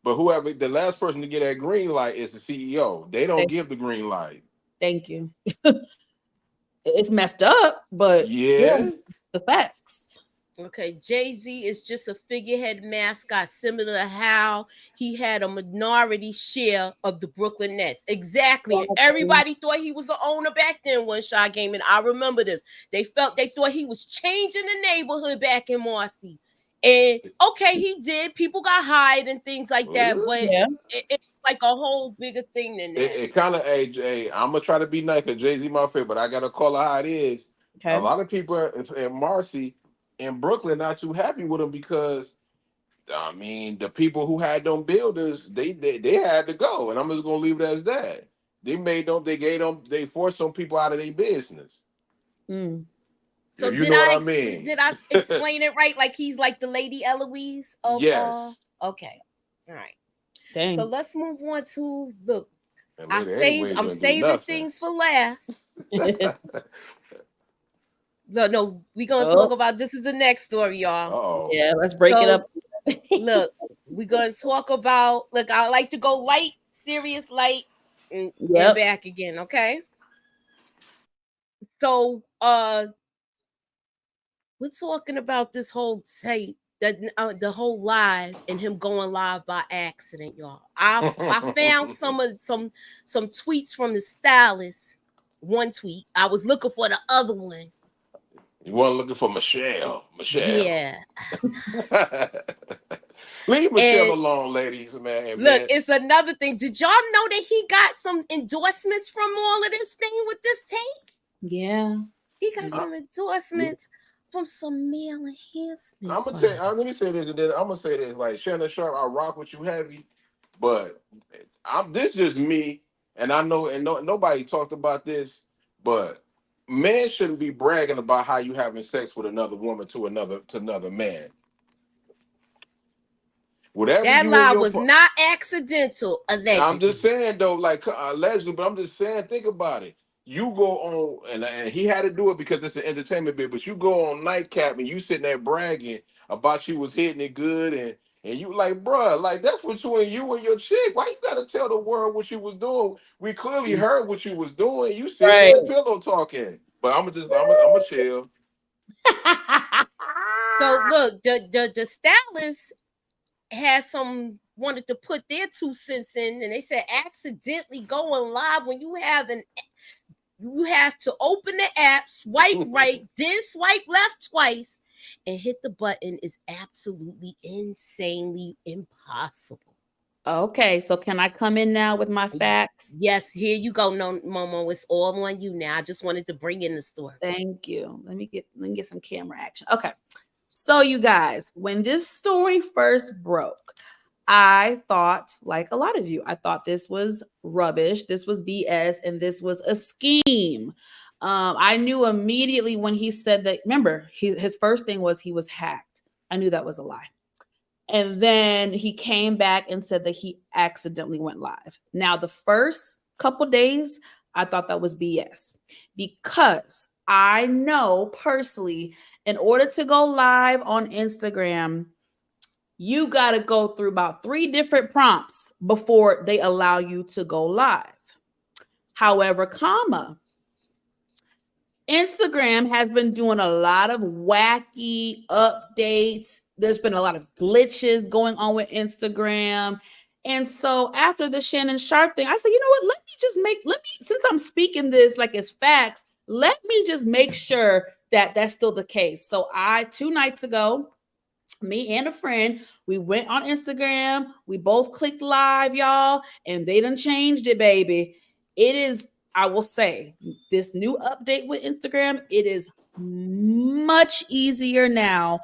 Speaker 3: But whoever the last person to get that green light is the CEO. They don't give the green light.
Speaker 2: Thank you. It's messed up, but yeah, the facts.
Speaker 1: Okay, Jay-Z is just a figurehead mascot, similar to how he had a minority share of the Brooklyn Nets. Exactly. Everybody thought he was the owner back then when Shaw came in. I remember this. They thought he was changing the neighborhood back in Marcy. And okay, he did. People got hired and things like that, but it's like a whole bigger thing than that.
Speaker 3: It kind of, hey, I'm gonna try to be nice because Jay-Z my favorite, but I gotta call it how it is. Okay. A lot of people in Marcy in Brooklyn not too happy with him because I mean the people who had them buildings they had to go, and I'm just gonna leave it as that. They forced some people out of their business.
Speaker 1: So did I explain it right? Like he's like the Lady Eloise of
Speaker 3: yes.
Speaker 1: Okay, all right.
Speaker 2: Dang.
Speaker 1: So let's move on to look. I'm saving things for last. No, we're gonna talk about this. Is the next story, y'all.
Speaker 2: Yeah, let's break it up.
Speaker 1: Look, we're gonna talk about. Look, I like to go light, serious, light, and back again. Okay. So, we're talking about this whole tape, the whole live, and him going live by accident, y'all. I found some tweets from the stylist. One tweet. I was looking for the other one.
Speaker 3: You weren't looking for Michelle.
Speaker 1: Yeah.
Speaker 3: Leave Michelle alone, ladies, man.
Speaker 1: Look, it's another thing. Did y'all know that he got some endorsements from all of this thing with this tape?
Speaker 2: Yeah.
Speaker 1: He got some endorsements from some male enhancement.
Speaker 3: I'm gonna tell you, let me say this, and then I'm gonna say this. Like Shannon Sharp, I rock with you heavy, but this just me, and I know, and nobody talked about this, but men shouldn't be bragging about how you having sex with another woman to another man. Whatever
Speaker 1: that lie was not accidental. Allegedly.
Speaker 3: I'm just saying though, like allegedly, but I'm just saying, think about it. You go on, and he had to do it because it's an entertainment bit, but you go on Nightcap and you sitting there bragging about you was hitting it good, and you like, bruh, like that's between you and your chick. Why you gotta tell the world what you was doing? We clearly heard what you was doing. You sitting there pillow talking. But I'm gonna chill.
Speaker 1: So look, the stylist has wanted to put their 2 cents in, and they said accidentally going live when you have to open the app, swipe right, then swipe left twice, and hit the button is absolutely insanely impossible.
Speaker 2: Okay, so can I come in now with my facts?
Speaker 1: Yes, here you go. No, Momo, it's all on you now. I just wanted to bring in the story.
Speaker 2: Thank you. Let me get some camera action. Okay. So you guys, when this story first broke, I thought, like a lot of you, I thought this was rubbish. This was BS, and this was a scheme. I knew immediately when he said that. Remember, his first thing was he was hacked. I knew that was a lie. And then he came back and said that he accidentally went live. Now, the first couple days, I thought that was BS because I know personally, in order to go live on Instagram, you got to go through about 3 different prompts before they allow you to go live. However, Instagram has been doing a lot of wacky updates. There's been a lot of glitches going on with Instagram. And so after the Shannon Sharp thing, I said, you know what? Since I'm speaking this like it's facts, let me just make sure that that's still the case. So 2 nights ago, me and a friend, we went on Instagram. We both clicked live, y'all, and they done changed it, baby. It is, I will say, this new update with Instagram, it is much easier now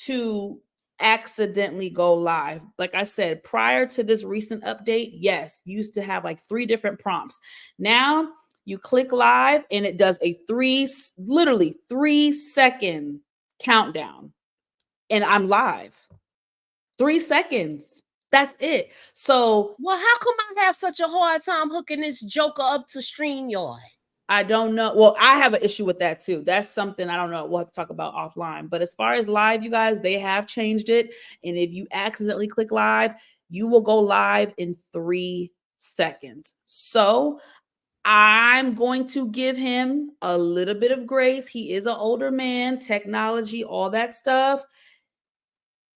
Speaker 2: to accidentally go live. Like I said, prior to this recent update, yes, you used to have like 3 different prompts. Now you click live and it does a literally 3-second countdown. And I'm live. 3 seconds. That's it. So,
Speaker 1: well, how come I have such a hard time hooking this joker up to StreamYard?
Speaker 2: I don't know. Well, I have an issue with that too. That's something I don't know. We'll have to talk about offline. But as far as live, you guys, they have changed it. And if you accidentally click live, you will go live in 3 seconds. So I'm going to give him a little bit of grace. He is an older man, technology, all that stuff.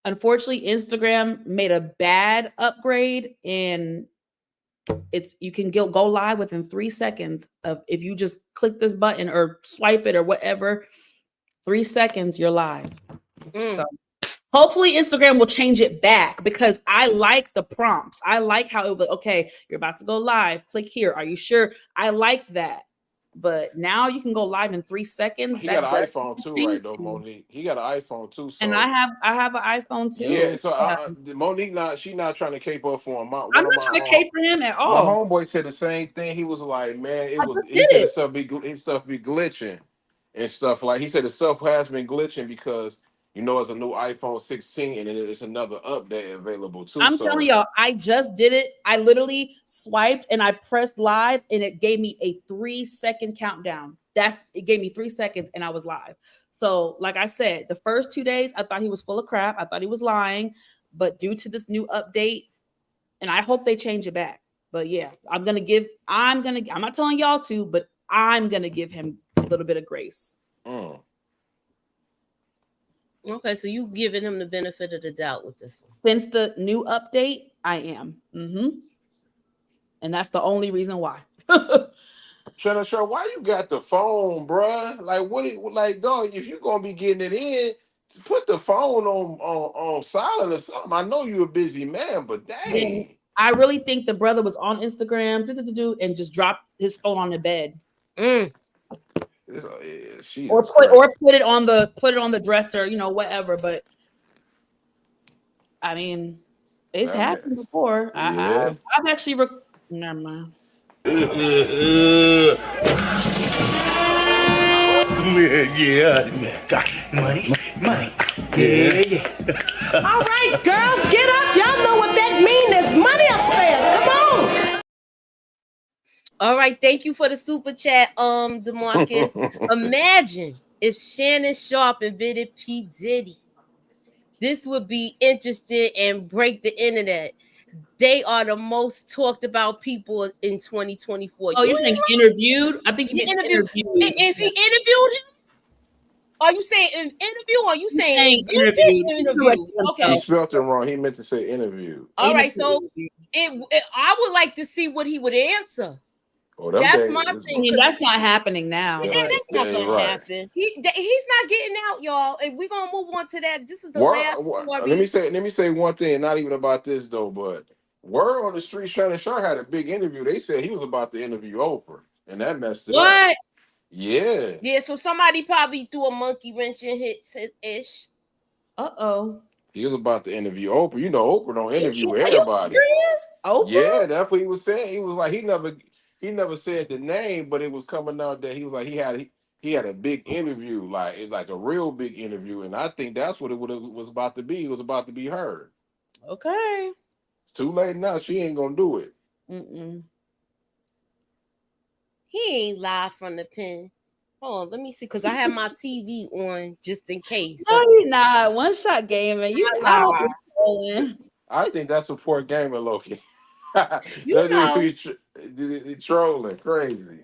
Speaker 2: Unfortunately, Instagram made a bad upgrade, and you can go live within 3 seconds of if you just click this button or swipe it or whatever. 3 seconds, you're live. So hopefully Instagram will change it back, because I like the prompts. I like how it was, okay, you're about to go live. Click here. Are you sure? I like that. But now you can go live in 3 seconds.
Speaker 3: He got an iPhone too, right though, Monique? He got an iPhone too. So
Speaker 2: and I have an iPhone too.
Speaker 3: Yeah, so Monique she's not trying to cape up for him.
Speaker 2: I'm not trying to cape for him at all.
Speaker 3: My homeboy said the same thing. He was like, man, he said his stuff be glitching and stuff. Like, he said the stuff has been glitching because it's a new iPhone 16 and it's another update available too.
Speaker 2: I'm telling y'all, I just did it. I literally swiped and I pressed live and it gave me a 3-second countdown. It gave me 3 seconds and I was live. So like I said, the first 2 days, I thought he was full of crap. I thought he was lying, but due to this new update, and I hope they change it back. But yeah, I'm not telling y'all to, but I'm going to give him a little bit of grace.
Speaker 1: Okay, so you giving him the benefit of the doubt with this one.
Speaker 2: Since the new update, I am. And that's the only reason why.
Speaker 3: Shannon, why you got the phone, bruh? Like, dog, if you're gonna be getting it in, put the phone on silent or something. I know you're a busy man, but dang.
Speaker 2: I really think the brother was on Instagram and just dropped his phone on the bed. Or put it on the dresser, whatever. But I mean, it's happened before.
Speaker 3: Yeah.
Speaker 2: I've actually never mind.
Speaker 4: Yeah, money. Yeah.
Speaker 5: All right, girls, get up. Y'all know what that means. There's money upstairs. Come on.
Speaker 1: All right, thank you for the super chat, DeMarcus. Imagine if Shannon Sharpe invented P. Diddy. This would be interesting and break the internet. They are the most talked about people in 2024.
Speaker 2: Oh, you're saying interviewed? I think you meant interviewed.
Speaker 1: If he interviewed him? Are you saying an interview or are you saying interview? Okay.
Speaker 3: He spelled it wrong. He meant to say interview.
Speaker 1: All right, so I would like to see what he would answer. That's my thing.
Speaker 2: That's not happening now.
Speaker 1: Yeah, that's not gonna happen. He's not getting out, y'all. And we're gonna move on to that. This is the last story.
Speaker 3: Let me say one thing, not even about this though, but word on the street, Shannon Sharpe had a big interview. They said he was about to interview Oprah, and that messed it up. Yeah.
Speaker 1: Yeah, so somebody probably threw a monkey wrench in his ish.
Speaker 2: He
Speaker 3: was about to interview Oprah. Oprah don't interview everybody.
Speaker 2: Oprah?
Speaker 3: Yeah, that's what he was saying. He was like, he never said the name, but it was coming out that he was like he had a big interview, like a real big interview, and I think that's what it was about to be. It was about to be heard.
Speaker 2: Okay.
Speaker 3: It's too late now. She ain't gonna do it.
Speaker 1: He ain't live from the pen. Hold on, let me see, because I have my TV on just in case.
Speaker 2: No, you're not. One shot gaming.
Speaker 3: I think that's a poor gamer, Loki. Trolling crazy.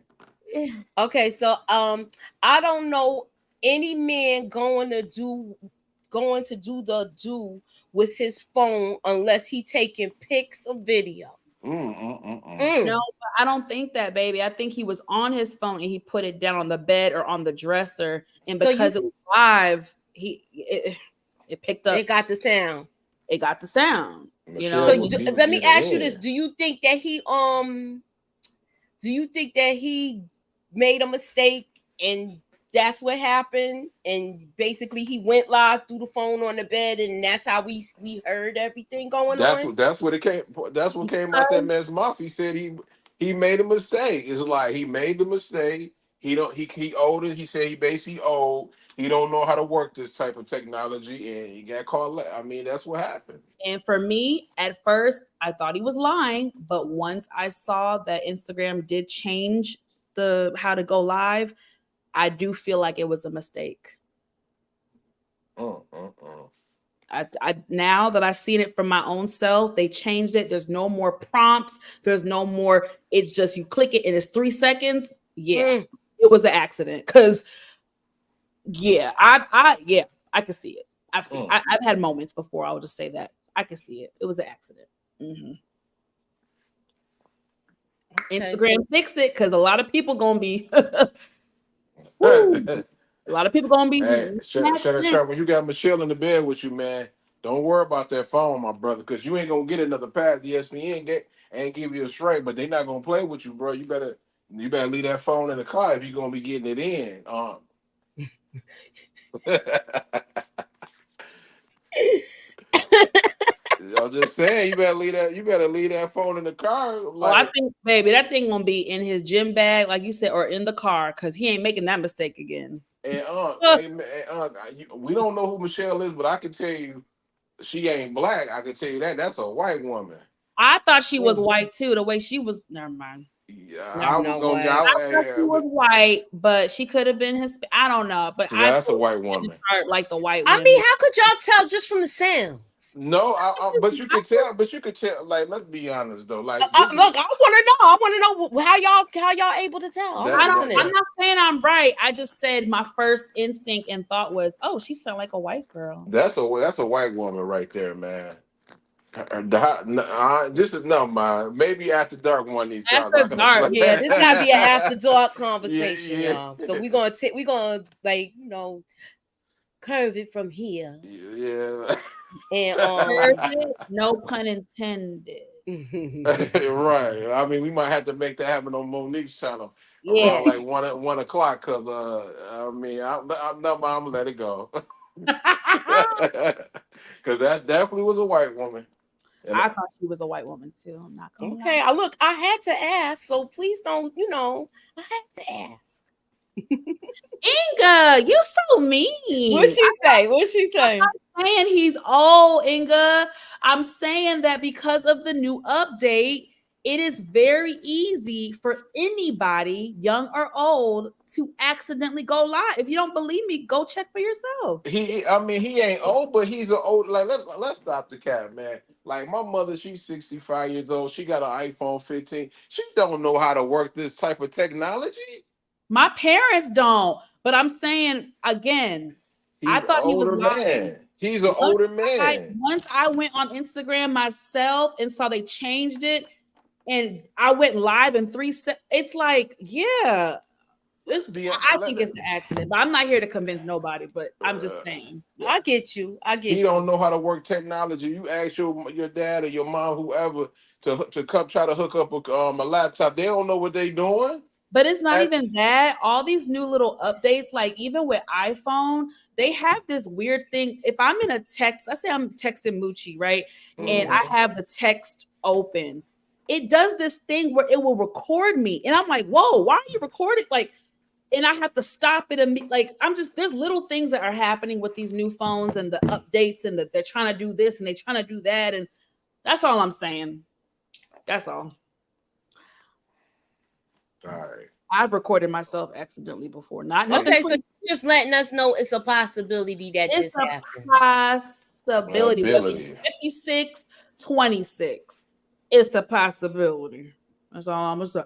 Speaker 1: Okay, so I don't know any man going to do the do with his phone unless he taking pics or video.
Speaker 2: No, I don't think that, baby. I think he was on his phone and he put it down on the bed or on the dresser, and because it was live, it picked up.
Speaker 1: It got the sound.
Speaker 2: So
Speaker 1: let me ask you this: do you think that he made a mistake and that's what happened, and basically he went live through the phone on the bed, and that's how we heard everything going on?
Speaker 3: That's what came out that mess. Mafia said he made a mistake. It's like he made the mistake. He don't. He older. He said he basically old. He don't know how to work this type of technology, and he got caught. I mean, that's what happened.
Speaker 2: And for me, at first, I thought he was lying, but once I saw that Instagram did change the how to go live, I do feel like it was a mistake. I now that I've seen it from my own self, they changed it. There's no more prompts. There's no more. It's just you click it and it's 3 seconds. Yeah, it was an accident. Cause I can see it. I've seen. I've had moments before. I'll just say that I can see it. It was an accident. Instagram fix it because a lot of people gonna be. A lot of people gonna be.
Speaker 3: Hey, Shannon, when you got Michelle in the bed with you, man, don't worry about that phone, my brother, because you ain't gonna get another pass. The ESPN ain't give you a straight, but they not gonna play with you, bro. You better leave that phone in the car if you're gonna be getting it in. I'm just saying, you better leave that phone in the car.
Speaker 2: I think, baby, that thing gonna be in his gym bag, like you said, or in the car, because he ain't making that mistake again.
Speaker 3: And we don't know who Michelle is, but I can tell you, she ain't black. I can tell you that. That's a white woman.
Speaker 2: I thought she was white too. The way she was, never mind.
Speaker 3: Yeah, I thought
Speaker 2: she was white, but she could have been Hispanic. I don't know, but
Speaker 3: that's a white woman.
Speaker 2: Like the white.
Speaker 1: I mean, how could y'all tell just from the sound?
Speaker 3: No, but you could tell. But you could tell. Like, let's be honest though. Like,
Speaker 1: look, I want to know how y'all able to tell.
Speaker 2: I'm not saying I'm right. I just said my first instinct and thought was, oh, she sound like a white girl.
Speaker 3: That's a white woman right there, man. This is maybe after dark one of these times.
Speaker 1: After dark, yeah, this gotta be an after dark conversation, y'all. So we're gonna like curve it from here.
Speaker 3: Yeah.
Speaker 2: And no pun intended.
Speaker 3: Right. I mean, we might have to make that happen on Monique's channel. Yeah, like 1 o'clock. Cause I mean, I'm gonna let it go. Cause that definitely was a white woman.
Speaker 2: And I thought she was a white woman too. I'm not gonna
Speaker 1: lie. Look, I had to ask, so please don't. I had to ask.
Speaker 2: Inga, you so mean.
Speaker 1: What'd she say?
Speaker 2: I'm saying he's old, Inga. I'm saying that because of the new update, it is very easy for anybody, young or old, to accidentally go live. If you don't believe me, go check for yourself.
Speaker 3: He ain't old, but he's an old. Like, let's stop the cat, man. Like, my mother, she's 65 years old. She got an iPhone 15. She don't know how to work this type of technology.
Speaker 2: My parents don't, but I'm saying again, I thought he was lying.
Speaker 3: He's an older man.
Speaker 2: Once I went on Instagram myself and saw they changed it, and I went live in 3 seconds. It's like, yeah, I think it's an accident, but I'm not here to convince nobody. But I'm just saying.
Speaker 1: I get you.
Speaker 3: He don't know how to work technology. You ask your dad or your mom, whoever, to come try to hook up a laptop. They don't know what they doing.
Speaker 2: But it's not even that. All these new little updates, like even with iPhone, they have this weird thing. If I'm in a text, let's say I'm texting Moochie, right? And I have the text open. It does this thing where it will record me. And I'm like, whoa, why are you recording? Like, and I have to stop it. And there's little things that are happening with these new phones and the updates and they're trying to do this and they're trying to do that. And that's all I'm saying. That's all.
Speaker 3: All right.
Speaker 2: I've recorded myself accidentally before. Nothing.
Speaker 1: Okay, so you're just letting us know it's a possibility that this happens.
Speaker 2: Possibility. 56, 26. It's a possibility. That's all I'm gonna say.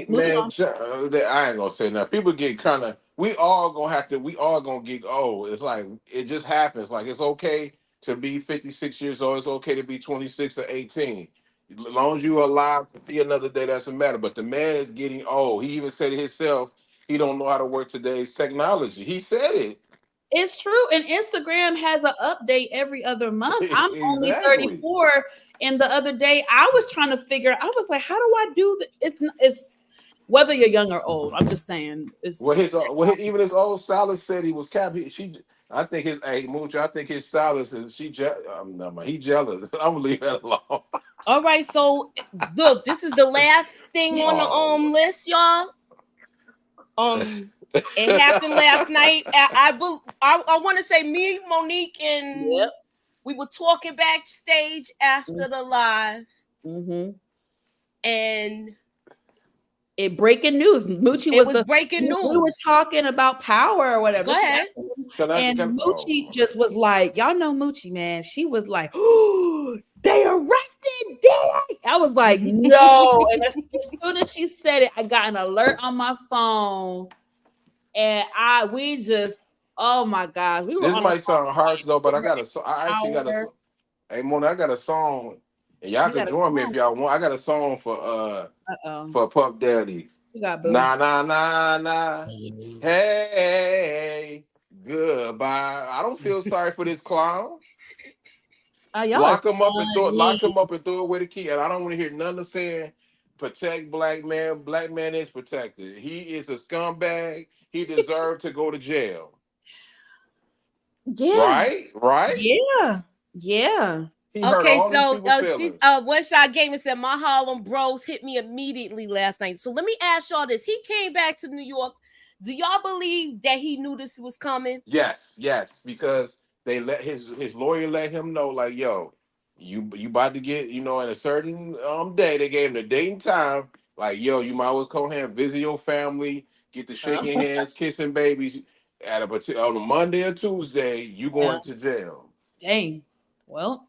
Speaker 3: Man, I ain't gonna say nothing. People get kind of. We all gonna get old. It's like it just happens. Like, it's okay to be 56 years old. It's okay to be 26 or 18. As long as you're alive to see another day, that doesn't matter. But the man is getting old. He even said it himself. He don't know how to work today's technology. He said it.
Speaker 2: It's true. And Instagram has an update every other month. I'm only 34. And the other day I was trying to figure, I was like, how do I do this? It's whether you're young or old. I'm just saying.
Speaker 3: Even his old stylist said he was capping. I think his stylist is he jealous. I'm gonna leave that alone.
Speaker 1: All right, so look, this is the last thing on the list, y'all. It happened last night. I want to say me, Monique, and we were talking backstage after the live, and
Speaker 2: it breaking news. Moochie was
Speaker 1: breaking news.
Speaker 2: We were talking about power or whatever.
Speaker 1: Go ahead.
Speaker 2: And Moochie just was like, y'all know Moochie, man. She was like, oh, they arrested Diddy. I was like, no. And as soon as she said it, I got an alert on my phone. And we just, oh my gosh.
Speaker 3: This might sound harsh though, but I actually got a hey Mona, I got a song. And y'all can join me if y'all want. I got a song for Puff Daddy. Nah. Hey, goodbye. I don't feel sorry for this clown. Lock him up and throw away the key. And I don't want to hear none of saying protect black man. Black man is protected. He is a scumbag. He deserved to go to jail.
Speaker 2: Yeah.
Speaker 3: Right?
Speaker 2: Yeah.
Speaker 1: Okay, so One Shot Gaming said my Harlem Bros hit me immediately last night. So let me ask y'all this: he came back to New York. Do y'all believe that he knew this was coming?
Speaker 3: Yes, because they let his lawyer let him know, like, yo, you about to get, in a certain day. They gave him the date and time. Like, yo, you might as well come here and visit your family, get to shaking hands, kissing babies. On a Monday or Tuesday, you going to jail.
Speaker 2: Dang. Well.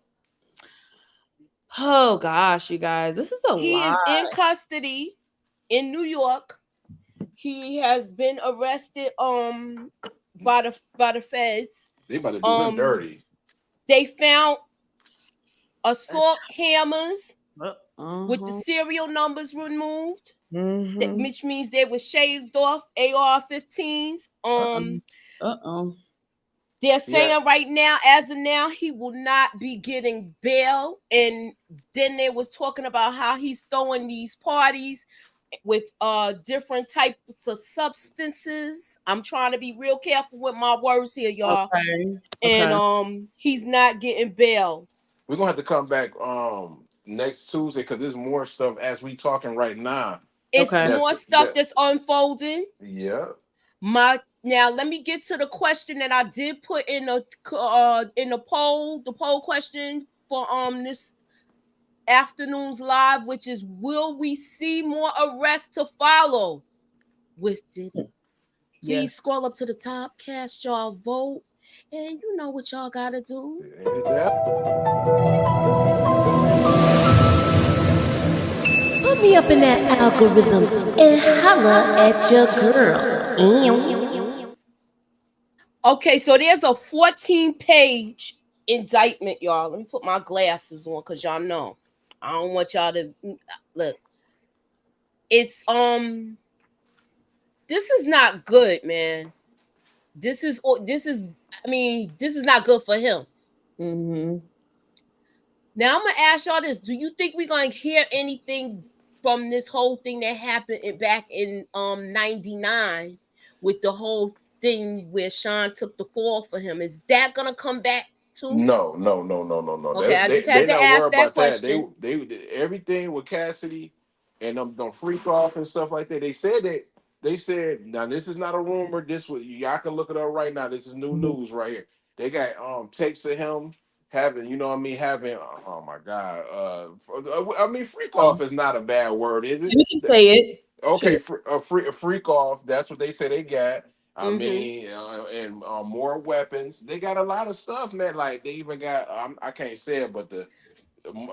Speaker 2: Oh gosh, you guys, this is a lot.
Speaker 1: He is in custody in New York. He has been arrested by the feds.
Speaker 3: They about to do him dirty.
Speaker 1: They found assault hammers with the serial numbers removed, which means they were shaved off AR-15s. They're saying right now, as of now, he will not be getting bail. And then they was talking about how he's throwing these parties with different types of substances. I'm trying to be real careful with my words here, y'all.
Speaker 2: Okay.
Speaker 1: And he's not getting bail.
Speaker 3: We're gonna have to come back next Tuesday because there's more stuff as we talking right now.
Speaker 1: It's more stuff that's unfolding.
Speaker 3: Yeah.
Speaker 1: Now let me get to the question that I did put in the poll. The poll question for this afternoon's live, which is, will we see more arrests to follow with Diddy? Please scroll up to the top, cast y'all vote, and you know what y'all gotta do.
Speaker 5: Put me up in that algorithm and holla at your girl.
Speaker 1: Okay, so there's a 14-page indictment, y'all. Let me put my glasses on because y'all know I don't want y'all to look. It's this is not good, man. This is not good for him. Now I'm gonna ask y'all this: do you think we're gonna hear anything from this whole thing that happened back in 99 with the whole thing where Sean took the fall for him? Is that gonna come back too?
Speaker 3: No.
Speaker 1: Okay, I just had to ask that question.
Speaker 3: They everything with Cassidy and them freak off and stuff like that. They said now this is not a rumor. This was, y'all can look it up right now. This is new news right here. They got tapes of him having, oh my God, freak off is not a bad word, is it?
Speaker 2: You can say it.
Speaker 3: Okay, sure. Freak off. That's what they say they got. I mean, and more weapons. They got a lot of stuff, man. Like they even got, I can't say it, but the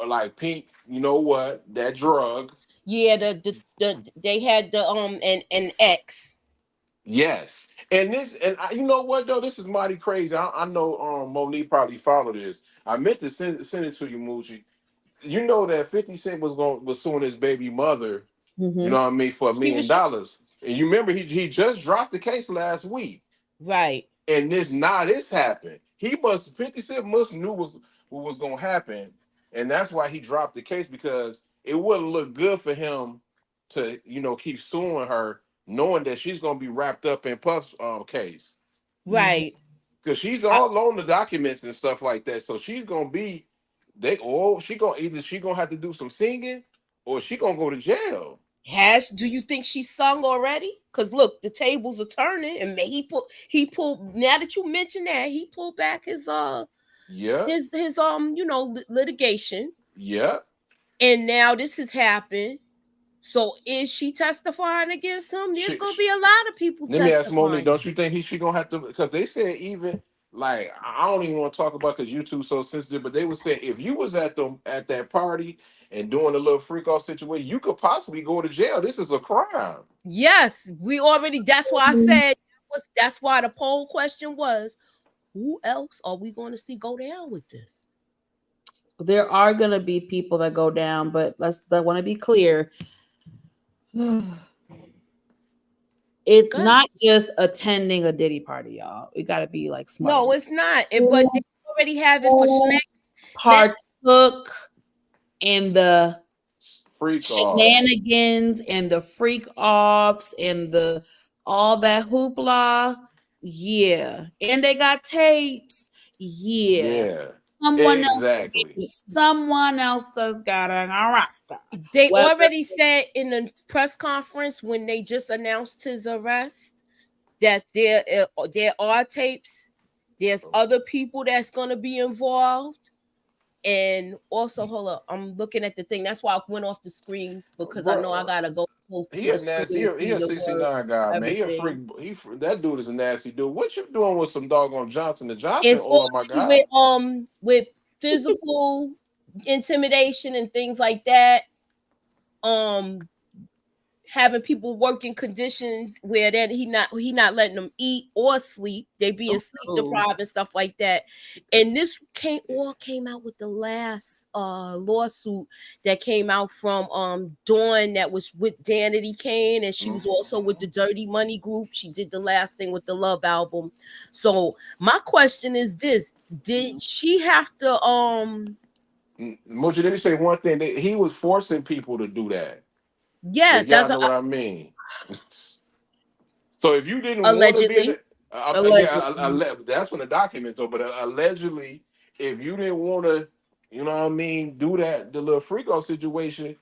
Speaker 3: like pink, you know what? That drug.
Speaker 1: Yeah, they had the an X.
Speaker 3: Yes, and you know what though? This is mighty crazy. I know Monique probably followed this. I meant to send it to you, Moochie. You know that 50 Cent was suing his baby mother. You know what I mean, for $1 million. And you remember he just dropped the case last week.
Speaker 1: Right.
Speaker 3: And this happened. 50 Cent must knew what was gonna happen. And that's why he dropped the case, because it wouldn't look good for him to, keep suing her, knowing that she's gonna be wrapped up in Puff's case.
Speaker 1: Right.
Speaker 3: Because she's all on the documents and stuff like that. So she's gonna be she gonna have to do some singing or she gonna go to jail.
Speaker 1: Do you think she sung already? Because look, the tables are turning, and he pulled. Now that you mention that, he pulled back his litigation.
Speaker 3: Yeah.
Speaker 1: And now this has happened. So is she testifying against him? There's gonna be a lot of people
Speaker 3: Let me ask Monique.
Speaker 1: testifying.
Speaker 3: Don't you think she gonna have to? Because they said even like I don't even want to talk about because you two so sensitive. But they would say if you was at that party and doing a little freak off situation, you could possibly go to jail. This is a crime.
Speaker 1: Yes, we already. That's why I said that's why the poll question was, who else are we going to see go down with this?
Speaker 2: There are going to be people that go down, but I want to be clear. It's not just attending a Diddy party, y'all. We got to be like smart.
Speaker 1: No, it's not. But they already have it for
Speaker 2: partook in the
Speaker 3: freak
Speaker 2: shenanigans and the freak offs and the all that hoopla. Yeah. And they got tapes. Yeah. Someone else does got it. All right.
Speaker 1: They already said in the press conference when they just announced his arrest that there are tapes. There's other people that's going to be involved. And also, hold up, I'm looking at the thing. That's why I went off the screen because I know I gotta go post.
Speaker 3: He a nasty. He a 69 guy, man. He a freak. That dude is a nasty dude. What you doing with some doggone Johnson & Johnson?
Speaker 1: It's
Speaker 3: my God.
Speaker 1: With physical intimidation and things like that. Having people work in conditions where then he not letting them eat or sleep. They being sleep deprived and stuff like that. And this came out with the last lawsuit that came out from Dawn that was with Danity Kane, and she was also with the Dirty Money Group. She did the last thing with the Love album. So my question is this: did she have to
Speaker 3: Moji, let me say one thing. He was forcing people to do that.
Speaker 1: Yes,
Speaker 3: that's what I mean. So if you didn't
Speaker 1: allegedly,
Speaker 3: that's when the documents are. But allegedly, if you didn't want to, you know what I mean, do that, the little freak off situation,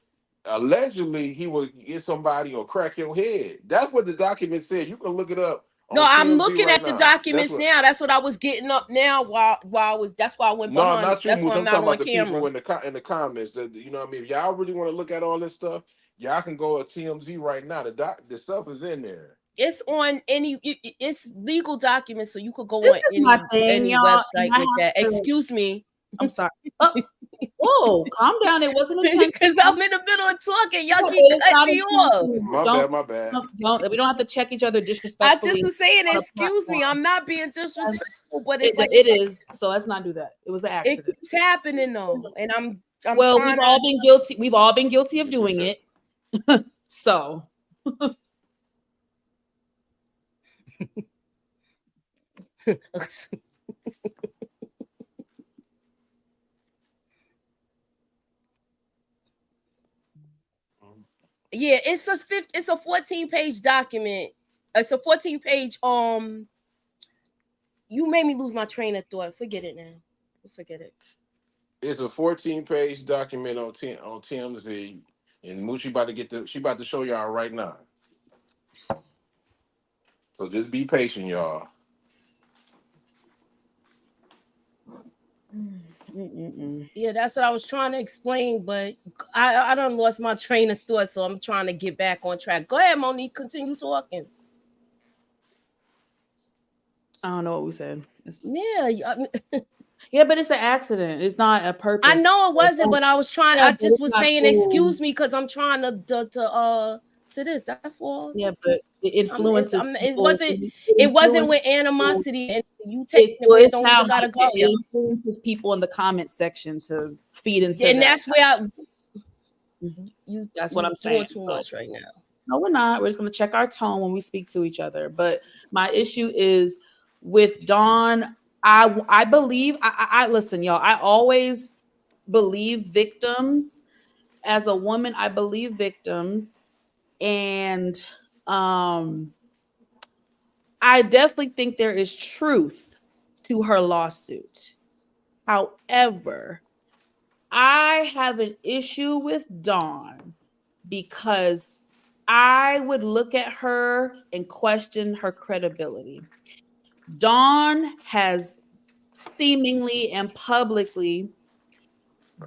Speaker 3: allegedly he would get somebody or crack your head. That's what the document said. You can look it up.
Speaker 1: No, I'm looking at the documents now. That's what I was getting up now while I was. That's why I went behind.
Speaker 3: No, not you.
Speaker 1: That's why
Speaker 3: I'm talking about the
Speaker 1: camera.
Speaker 3: people in the comments. You know what I mean? If y'all really want to look at all this stuff, y'all can go to TMZ right now. The stuff is in there.
Speaker 1: It's on it's legal documents, so you could go on any website with that. Excuse me.
Speaker 2: I'm sorry. Whoa, calm down. It wasn't intentional.
Speaker 1: Because I'm in the middle of talking. Y'all keep cutting me off.
Speaker 3: My bad.
Speaker 2: We don't have to check each other disrespectfully.
Speaker 1: I just was saying, excuse me. I'm not being disrespectful, but it's
Speaker 2: it is. So let's not do that. It was an accident.
Speaker 1: It keeps happening though, and I'm
Speaker 2: well, we've all been guilty. We've all been guilty of doing it. So.
Speaker 1: Yeah, it's a 14-page document. It's a 14-page. You made me lose my train of thought. Forget it now. Let's forget it.
Speaker 3: It's a 14-page document on TMZ, and Moochie about to show y'all right now. So just be patient, y'all.
Speaker 1: Yeah, that's what I was trying to explain, but I done lost my train of thought, so I'm trying to get back on track. Go ahead, Monique, continue talking.
Speaker 2: I don't know what we said.
Speaker 1: Yeah,
Speaker 2: but it's an accident. It's not a purpose.
Speaker 1: I know it wasn't, but I was trying. I just was saying, excuse me, because I'm trying to this. That's all.
Speaker 2: Yeah, but it influences.
Speaker 1: It wasn't with animosity, and you take it. Don't even gotta go.
Speaker 2: It influences people in the comment section to feed into.
Speaker 1: And that's where
Speaker 2: that's what I'm saying.
Speaker 1: Too much right now.
Speaker 2: No, we're not. We're just gonna check our tone when we speak to each other. But my issue is with Dawn. I believe. I listen, y'all. I always believe victims. As a woman, I believe victims. And I definitely think there is truth to her lawsuit. However, I have an issue with Dawn because I would look at her and question her credibility. Dawn has seemingly and publicly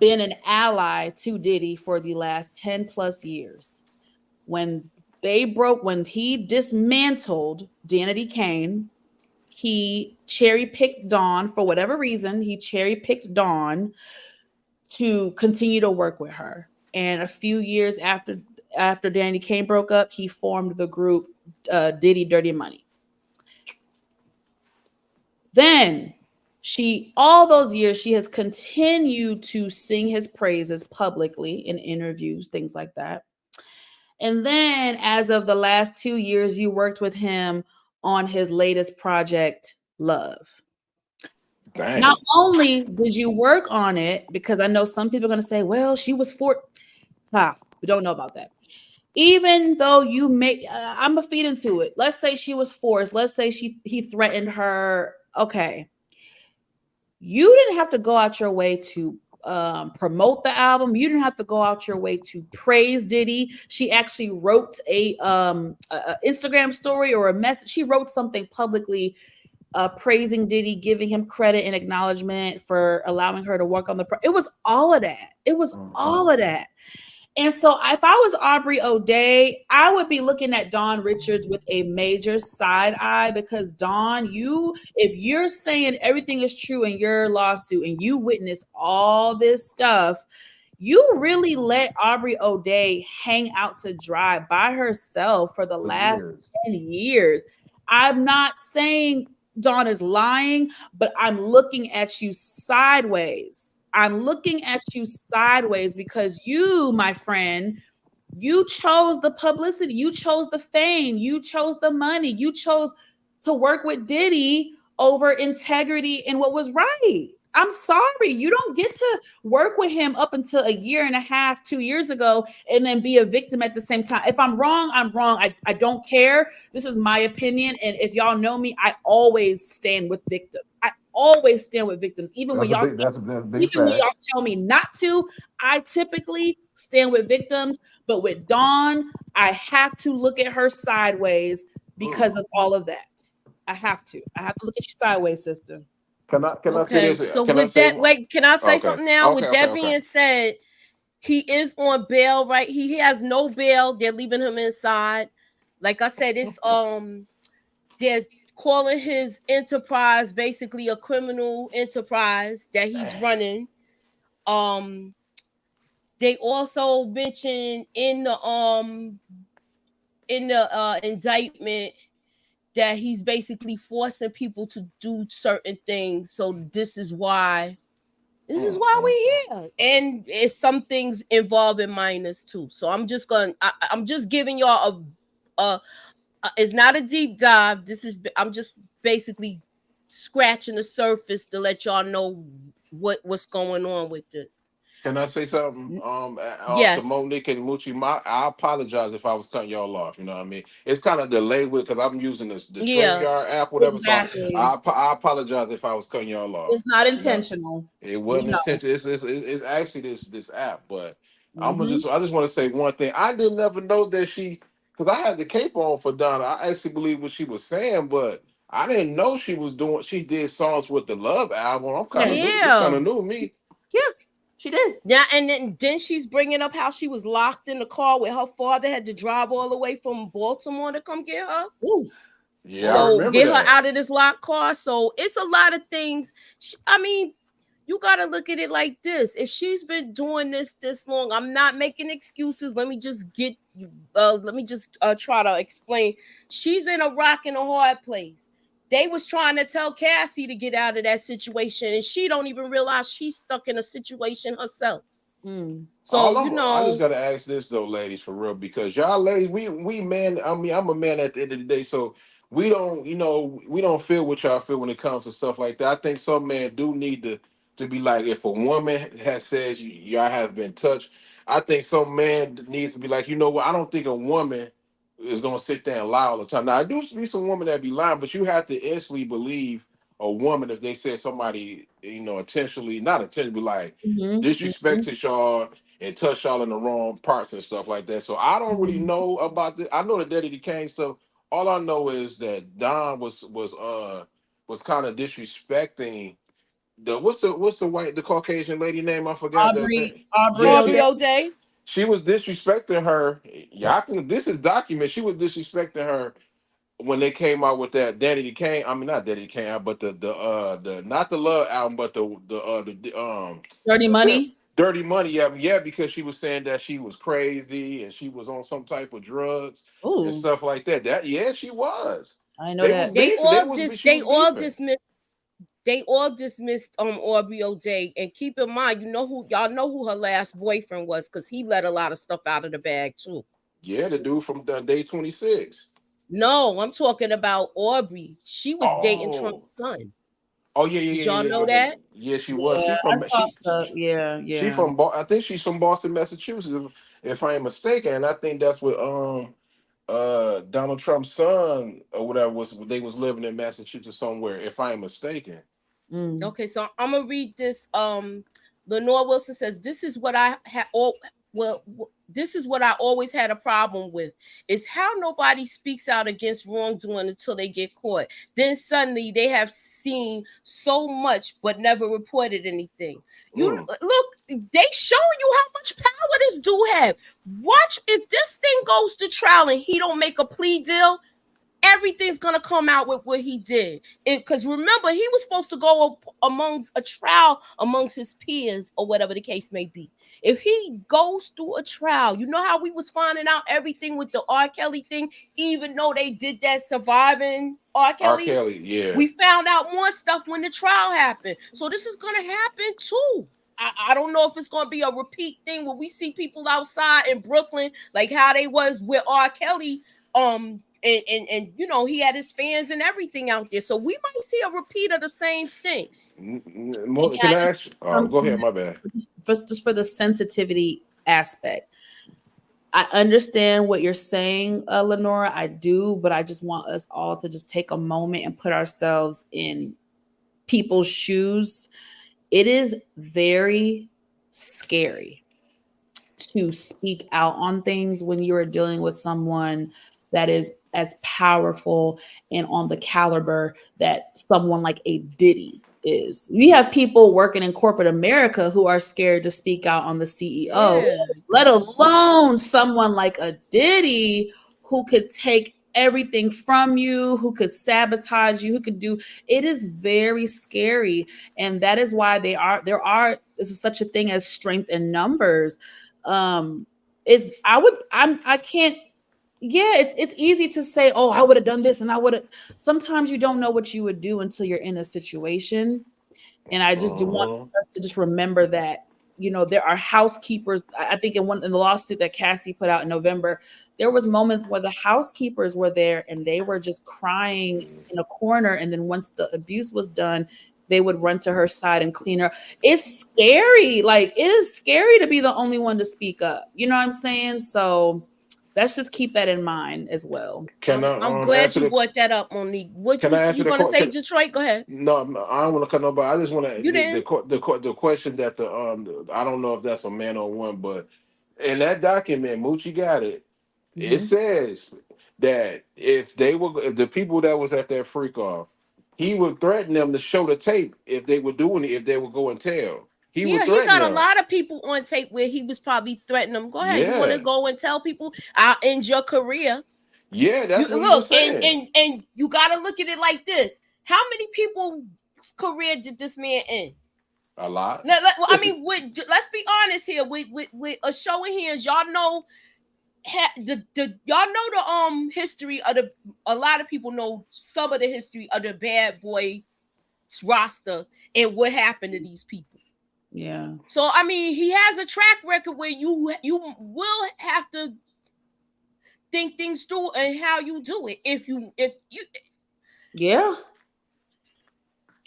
Speaker 2: been an ally to Diddy for the last 10 plus years. When when he dismantled Danity Kane, he cherry picked Dawn for whatever reason. He cherry picked Dawn to continue to work with her. And a few years after Danity Kane broke up, he formed the group Diddy Dirty Money. Then all those years, she has continued to sing his praises publicly in interviews, things like that. And then as of the last 2 years, you worked with him on his latest project, Love. Dang. Not only did you work on it, because I know some people are going to say, well, she was we don't know about that. Even though I'm going to feed into it. Let's say she was forced. Let's say he threatened her. Okay. You didn't have to go out your way to promote the album. You didn't have to go out your way to praise Diddy. She actually wrote a Instagram story or a message. She wrote something publicly praising Diddy, giving him credit and acknowledgement for allowing her to work on it was all of that. It was all of that. And so if I was Aubrey O'Day, I would be looking at Dawn Richards with a major side eye, because Dawn, if you're saying everything is true in your lawsuit and you witnessed all this stuff, you really let Aubrey O'Day hang out to dry by herself for the last 10 years. I'm not saying Dawn is lying, but I'm looking at you sideways. I'm looking at you sideways because you, my friend, you chose the publicity, you chose the fame, you chose the money, you chose to work with Diddy over integrity and what was right. I'm sorry, you don't get to work with him up until a year and a half, 2 years ago, and then be a victim at the same time. If I'm wrong, I'm wrong. I don't care. This is my opinion. And if y'all know me, I always stand with victims. I always stand with victims. Even when y'all tell me not to, I typically stand with victims. But with Dawn, I have to look at her sideways because of all of that. I have to look at you sideways, sister.
Speaker 3: Can I say this?
Speaker 1: So can I say something now? With that being said, he is on bail, right? He has no bail. They're leaving him inside. Like I said, it's they're calling his enterprise basically a criminal enterprise that he's running. They also mentioned in the indictment that he's basically forcing people to do certain things. So this is why we're here. And it's some things involving minors too. So I'm just giving y'all it's not a deep dive. I'm just basically scratching the surface to let y'all know what's going on with this.
Speaker 3: Can I say something?
Speaker 1: Yes.
Speaker 3: To Monique and Moochie, I apologize if I was cutting y'all off. You know what I mean? It's kind of delayed because I'm using the StreamYard app, whatever. Exactly. So I apologize if I was cutting y'all off.
Speaker 2: It's not intentional.
Speaker 3: It wasn't intentional. It's actually this app. But I just want to say one thing. I didn't ever know that because I had the cape on for Donna. I actually believe what she was saying, but I didn't know she did songs with the Love album. I'm kind of new. This kind of new to me.
Speaker 2: Yeah. She did.
Speaker 1: Yeah, and then she's bringing up how she was locked in the car with her father, had to drive all the way from Baltimore to come get her.
Speaker 2: Ooh.
Speaker 3: Yeah,
Speaker 1: so get her out of this locked car. So it's a lot of things. You got to look at it like this. If she's been doing this long, I'm not making excuses. Let me just try to explain. She's in a rock and a hard place. They was trying to tell Cassie to get out of that situation, and she don't even realize she's stuck in a situation herself. So
Speaker 3: I just gotta ask this though, ladies, for real, because y'all ladies, we men. I mean, I'm a man at the end of the day, so we don't feel what y'all feel when it comes to stuff like that. I think some men do need to be like, if a woman has says y'all have been touched, I think some man needs to be like, you know what? I don't think a woman is gonna sit there and lie all the time. Now, I do see some women that be lying, but you have to instantly believe a woman if they said somebody, not intentionally, like disrespected y'all and touched y'all in the wrong parts and stuff like that. So I don't really know about this. I know the Diddy Kane stuff. All I know is that Don was kind of disrespecting the Caucasian lady name? I forgot that. Yeah,
Speaker 1: Aubrey O'Day.
Speaker 3: she was disrespecting her. Yeah, this is document. She was disrespecting her when they came out with that Danny Kane. I mean, not Danny Kane, but the not the Love album, but the
Speaker 2: Dirty
Speaker 3: what's that?
Speaker 2: Money.
Speaker 3: Dirty Money album. Yeah, because she was saying that she was crazy and she was on some type of drugs and
Speaker 2: Ooh,
Speaker 3: stuff like that. That yeah, she was.
Speaker 2: I know
Speaker 3: They was
Speaker 2: that.
Speaker 3: beefing. She was beefing.
Speaker 1: They all dismissed Aubrey O'Day, and keep in mind, y'all know who her last boyfriend was, because he let a lot of stuff out of the bag too.
Speaker 3: Yeah, the dude from Day 26.
Speaker 1: No, I'm talking about Aubrey. She was dating
Speaker 3: Oh.
Speaker 1: Trump's son.
Speaker 3: Oh yeah,
Speaker 1: Did
Speaker 3: yeah,
Speaker 1: y'all
Speaker 3: yeah,
Speaker 1: know
Speaker 3: yeah, yeah.
Speaker 1: that?
Speaker 3: Yeah, she was.
Speaker 2: Yeah, I saw stuff. Yeah,
Speaker 3: She
Speaker 2: yeah.
Speaker 3: from I think she's from Boston, Massachusetts, if I ain't mistaken. And I think that's what Donald Trump's son or whatever they was living in Massachusetts somewhere, if I ain't mistaken.
Speaker 1: Okay, so I'm gonna read this. Lenore Wilson says, "This is what I had. This is what I always had a problem with: is how nobody speaks out against wrongdoing until they get caught. Then suddenly they have seen so much but never reported anything. Look, they showing you how much power this dude have. Watch if this thing goes to trial and he don't make a plea deal." Everything's gonna come out with what he did. Because remember, he was supposed to go amongst a trial amongst his peers or whatever the case may be. If he goes through a trial, you know how we was finding out everything with the R. Kelly thing, even though they did that surviving R. Kelly.
Speaker 3: R. Kelly, yeah.
Speaker 1: We found out more stuff when the trial happened. So this is gonna happen too. I don't know if it's going to be a repeat thing where we see people outside in Brooklyn like how they was with R. Kelly. And he had his fans and everything out there. So we might see a repeat of the same thing.
Speaker 3: Can I ask? Go ahead, my bad.
Speaker 2: Just for the sensitivity aspect. I understand what you're saying, Lenora. I do, but I just want us all to just take a moment and put ourselves in people's shoes. It is very scary to speak out on things when you're dealing with someone that is as powerful and on the caliber that someone like a Diddy is. We have people working in corporate America who are scared to speak out on the CEO, let alone someone like a Diddy who could take everything from you, who could sabotage you, who could do it. Is very scary. And that is why there is such a thing as strength in numbers. It's easy to say, oh, I would have done this and I would have. Sometimes you don't know what you would do until you're in a situation. And I just do want us to just remember that, there are housekeepers. I think in the lawsuit that Cassie put out in November, there was moments where the housekeepers were there and they were just crying in a corner. And then once the abuse was done, they would run to her side and clean her. It's scary. Like, it is scary to be the only one to speak up. You know what I'm saying? So let's just keep that in mind as well.
Speaker 1: I'm glad you brought that up, Monique. What you going to say, Detroit? Go ahead.
Speaker 3: No, I don't want to cut nobody. I just want to the question that I don't know if that's a man or one, but in that document, Moochie got it. Mm-hmm. It says that if the people that was at that freak off, he would threaten them to show the tape if they were doing it, if they would go and tell. He
Speaker 1: got a lot of people on tape where he was probably threatening them. Go ahead, you want to go and tell people I'll end your career.
Speaker 3: Yeah, that's what he was saying.
Speaker 1: And you got to look at it like this: how many people's career did this man end?
Speaker 3: A lot.
Speaker 1: Now, I mean, let's be honest here. With a show of hands, y'all know the history of a lot of people know some of the history of the Bad Boy roster and what happened to these people.
Speaker 2: Yeah.
Speaker 1: So I mean, he has a track record where you will have to think things through and how you do it. If you
Speaker 2: yeah.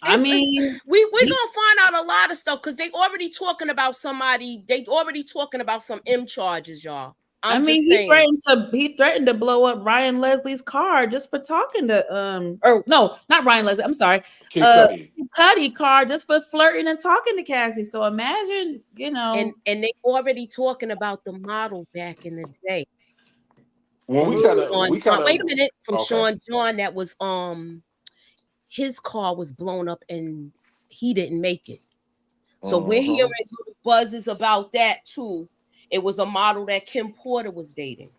Speaker 2: I mean,
Speaker 1: we're gonna find out a lot of stuff because they already talking about somebody. They already talking about some M charges, y'all. I'm
Speaker 2: he threatened to blow up Ryan Leslie's car just for talking to or no, not Ryan Leslie. I'm sorry,
Speaker 3: Kid Cudi.
Speaker 2: Cudi car just for flirting and talking to Cassie. So imagine,
Speaker 1: and they already talking about the model back in the day.
Speaker 3: Well, we kind of
Speaker 1: wait a minute, from
Speaker 3: okay.
Speaker 1: Sean John, that was his car was blown up and he didn't make it. So we're hearing little buzzes about that too. It was a model that Kim Porter was dating.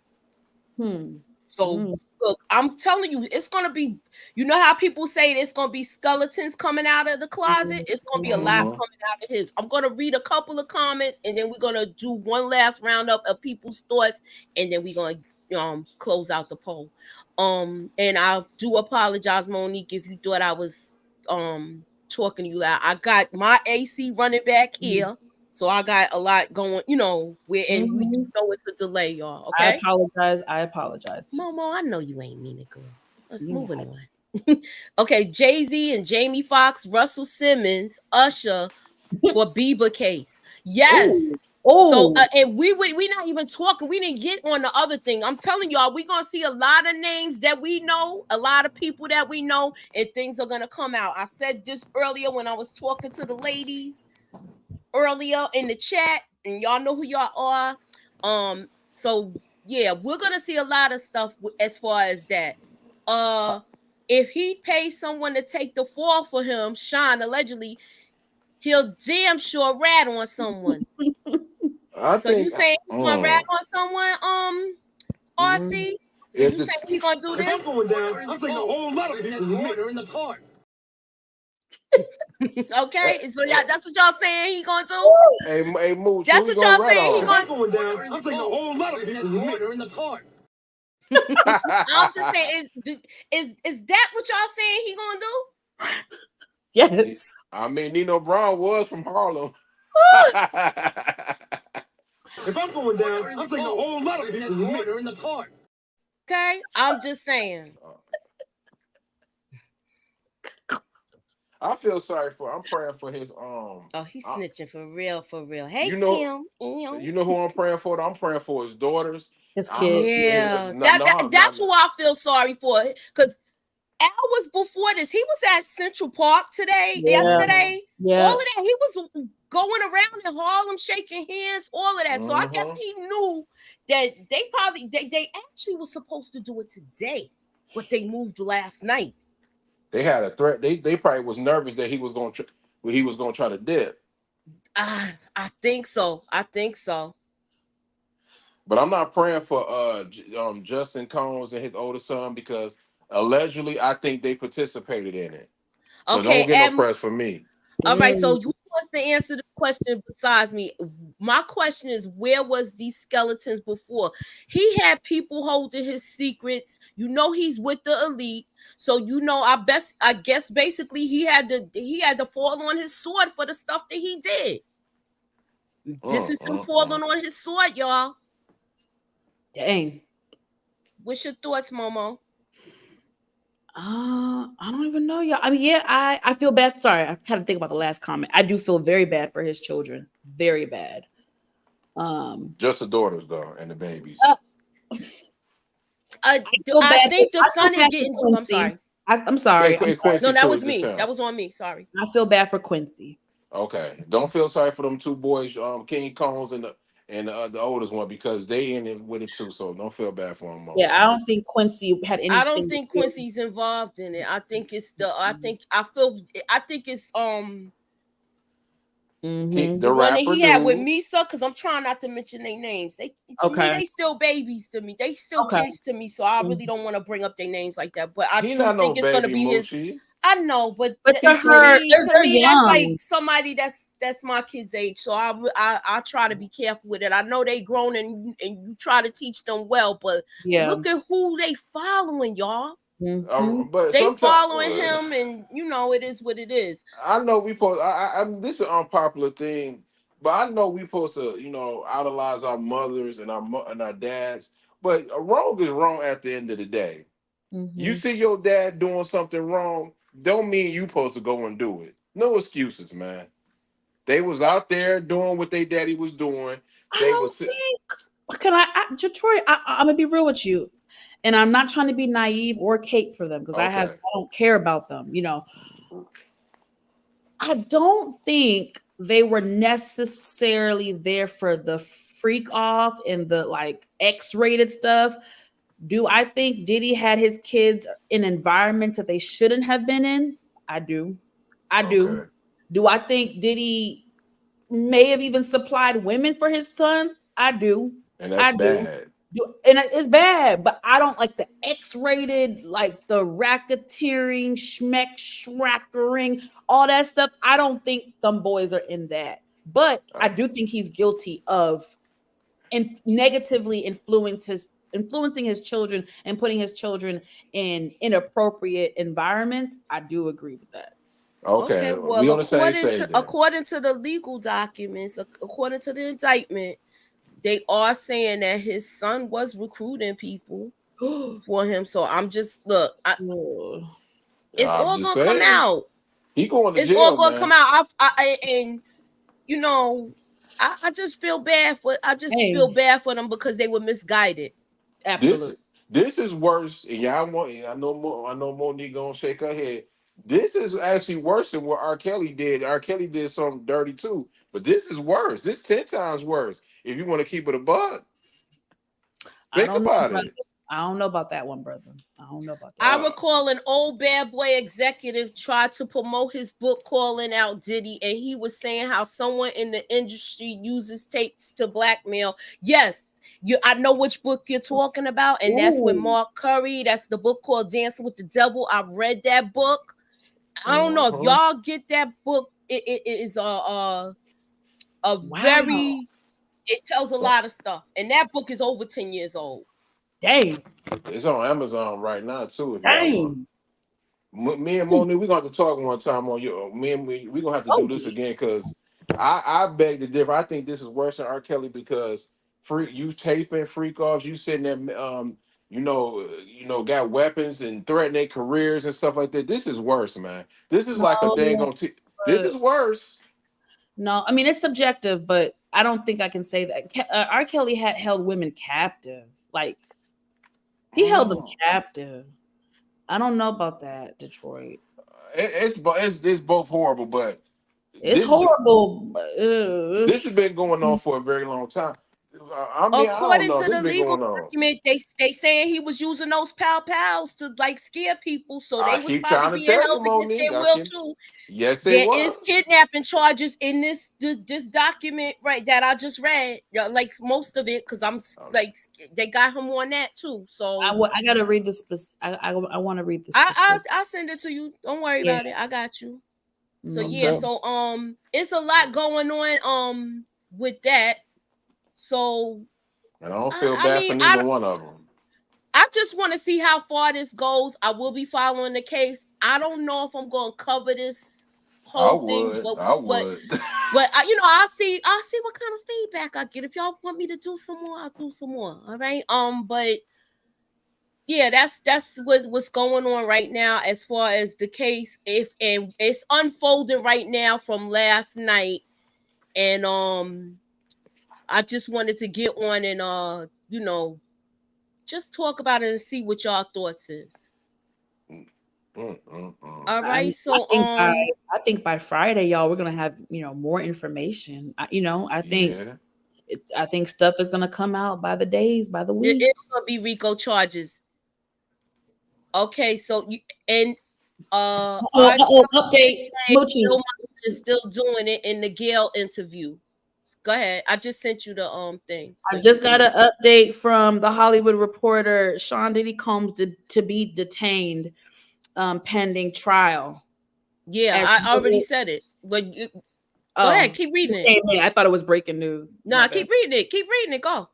Speaker 1: So look, I'm telling you, it's gonna be. You know how people say it's gonna be skeletons coming out of the closet. It's gonna be a lot coming out of his. I'm gonna read a couple of comments, and then we're gonna do one last roundup of people's thoughts, and then we're gonna close out the poll. And I do apologize, Monique, if you thought I was talking to you loud. I got my AC running back here. So I got a lot going, we do know it's a delay, y'all. Okay.
Speaker 2: I apologize.
Speaker 1: Momo, I know you ain't mean it, girl. Let's move on. Okay, Jay-Z and Jamie Foxx, Russell Simmons, Usher for Bieber case. Yes. So and we not even talking. We didn't get on the other thing. I'm telling y'all, we're gonna see a lot of names that we know, a lot of people that we know, and things are gonna come out. I said this earlier when I was talking to the ladies earlier in the chat, and y'all know who y'all are. So yeah, we're gonna see a lot of stuff as far as that. If he pays someone to take the fall for him, Sean, allegedly, he'll damn sure rat on someone. So you saying he's gonna rat on someone, RC? So you saying he gonna do this?
Speaker 4: I'm going down. I'm taking a whole lot of people in the car.
Speaker 1: Okay, so that's what y'all saying he gonna do?
Speaker 3: Hey, Mooch,
Speaker 1: that's what y'all saying he gonna do?
Speaker 4: I'm going down. I'm taking a whole lot of people in the car.
Speaker 1: I'm just saying, is that what y'all saying he gonna do?
Speaker 2: Yes.
Speaker 3: I mean, Nino Brown was from Harlem.
Speaker 4: If I'm going down, I'm taking a whole lot of people in the car.
Speaker 1: Okay, I'm just saying.
Speaker 3: I feel sorry I'm praying for his
Speaker 1: Oh, he's snitching for real. Hey,
Speaker 3: you know,
Speaker 1: Kim.
Speaker 3: You know who I'm praying for? I'm praying for his daughters.
Speaker 2: His kids.
Speaker 1: Yeah, that's who I feel sorry for. Because hours before this, he was at Central Park yesterday.
Speaker 2: Yeah.
Speaker 1: All of that. He was going around in Harlem, shaking hands, all of that. So I guess he knew that they actually was supposed to do it today, but they moved last night.
Speaker 3: They had a threat. They probably was nervous that he was going to try to dip.
Speaker 1: I think so.
Speaker 3: But I'm not praying for Justin Combs and his older son because allegedly I think they participated in it. So
Speaker 1: okay,
Speaker 3: don't get no press for me.
Speaker 1: All right, so who wants to answer this question besides me? My question is, where was these skeletons before? He had people holding his secrets. He's with the elite. So I guess basically he had to fall on his sword for the stuff that he did. This is him falling on his sword, y'all.
Speaker 2: Dang.
Speaker 1: What's your thoughts, Momo?
Speaker 2: I don't even know, y'all. I mean, I feel bad. Sorry, I had to think about the last comment. I do feel very bad for his children. Very bad.
Speaker 3: Just the daughters though, and the babies.
Speaker 1: I think the son is getting. I'm sorry.
Speaker 2: I'm sorry.
Speaker 1: No, that was me. That was on me. Sorry.
Speaker 2: I feel bad for Quincy.
Speaker 3: Okay, don't feel sorry for them two boys, King Combs and the oldest one, because they in it with it too. So don't feel bad for them.
Speaker 2: Yeah, I don't think Quincy had anything.
Speaker 1: I don't think Quincy's involved in it. I think it's I think it's the one that he had with Misa, because I'm trying not to mention their names. They still babies to me. They still kids to me. So I really don't want to bring up their names like that. But I do think it's gonna be his. I know, but
Speaker 2: to me,
Speaker 1: that's like somebody that's my kid's age. So I try to be careful with it. I know they grown and you try to teach them well, but look at who they following, y'all.
Speaker 3: But
Speaker 1: they following him, and it is what it is.
Speaker 3: I know we supposed. This is an unpopular thing, but I know we supposed to, idolize our mothers and our dads. But wrong is wrong at the end of the day. You see your dad doing something wrong, don't mean you supposed to go and do it. No excuses, man. They was out there doing what their daddy was doing.
Speaker 2: Can Jatori, I'm gonna be real with you, and I'm not trying to be naive or cape for them because I don't care about them. I don't think they were necessarily there for the freak off and the like X-rated stuff. Do I think Diddy had his kids in environments that they shouldn't have been in? I do. Do I think Diddy may have even supplied women for his sons? I do.
Speaker 3: And that's bad.
Speaker 2: And it's bad, but I don't like the X-rated, like the racketeering, schrackering, all that stuff. I don't think some boys are in that. But I do think he's guilty of negatively influencing his children and putting his children in inappropriate environments. I do agree with that.
Speaker 3: Okay, well, we on the same side
Speaker 1: according to the legal documents, according to the indictment, they are saying that his son was recruiting people for him. So I'm just it's all gonna come out.
Speaker 3: He going to jail.
Speaker 1: It's all gonna come out. And I just feel bad for. Feel bad for them because they were misguided.
Speaker 2: Absolutely.
Speaker 3: This is worse. And I know Monique gonna shake her head. This is actually worse than what R. Kelly did. R. Kelly did something dirty too, but this is worse. This 10 times worse. If you want to keep it a buck, think about it.
Speaker 2: I don't know about that one, brother. I don't know about that.
Speaker 1: I recall an old bad boy executive tried to promote his book calling out Diddy, and he was saying how someone in the industry uses tapes to blackmail. Yes, I know which book you're talking about, and that's with Mark Curry. That's the book called Dancing with the Devil. I've read that book. I don't know if y'all get that book. It is very. It tells a lot of stuff, and that book is over 10 years old.
Speaker 2: Dang,
Speaker 3: it's on Amazon right now too.
Speaker 2: Dang.
Speaker 3: Me and Monique, we're gonna have to talk one time on you. We're gonna have to do this again because I beg to differ. I think this is worse than R. Kelly because you taping freak offs, you sitting there, got weapons and threatening their careers and stuff like that. This is worse, man. This is like a dang on. This is worse.
Speaker 2: No, I mean it's subjective, but I don't think I can say that. R. Kelly had held women captive, like he held them captive. I don't know about that, Detroit.
Speaker 3: It's both horrible, but
Speaker 2: it's horrible.
Speaker 3: This has been going on for a very long time.
Speaker 1: According to the legal document, they saying he was using those pals to like scare people, so they was probably being held against their will too.
Speaker 3: Yes,
Speaker 1: there is kidnapping charges in this document, right? That I just read, like most of it, because I'm like they got him on that too. So
Speaker 2: I gotta read this. I want to read this.
Speaker 1: I'll send it to you. Don't worry about it. I got you. So so it's a lot going on with that. So,
Speaker 3: and I don't feel bad for neither one of them.
Speaker 1: I just want to see how far this goes. I will be following the case. I don't know if I'm going to cover this whole thing. But I'll see what kind of feedback I get. If y'all want me to do some more, I'll do some more. All right. But yeah, that's what's going on right now as far as the case. And it's unfolding right now from last night, and I just wanted to get on and just talk about it and see what y'all thoughts is. All right,
Speaker 2: I think by Friday, y'all, we're gonna have more information. I think stuff is gonna come out by the days, by the week.
Speaker 1: It's gonna be RICO charges. Okay, so
Speaker 2: update.
Speaker 1: Is still doing it in the Gayle interview. Go ahead. I just sent you the thing.
Speaker 2: So I just got an update from the Hollywood Reporter. Sean Diddy Combs to be detained pending trial.
Speaker 1: Yeah, I already said it. But go ahead, keep reading it.
Speaker 2: I thought it was breaking news.
Speaker 1: No, keep reading it. Keep reading it. Go.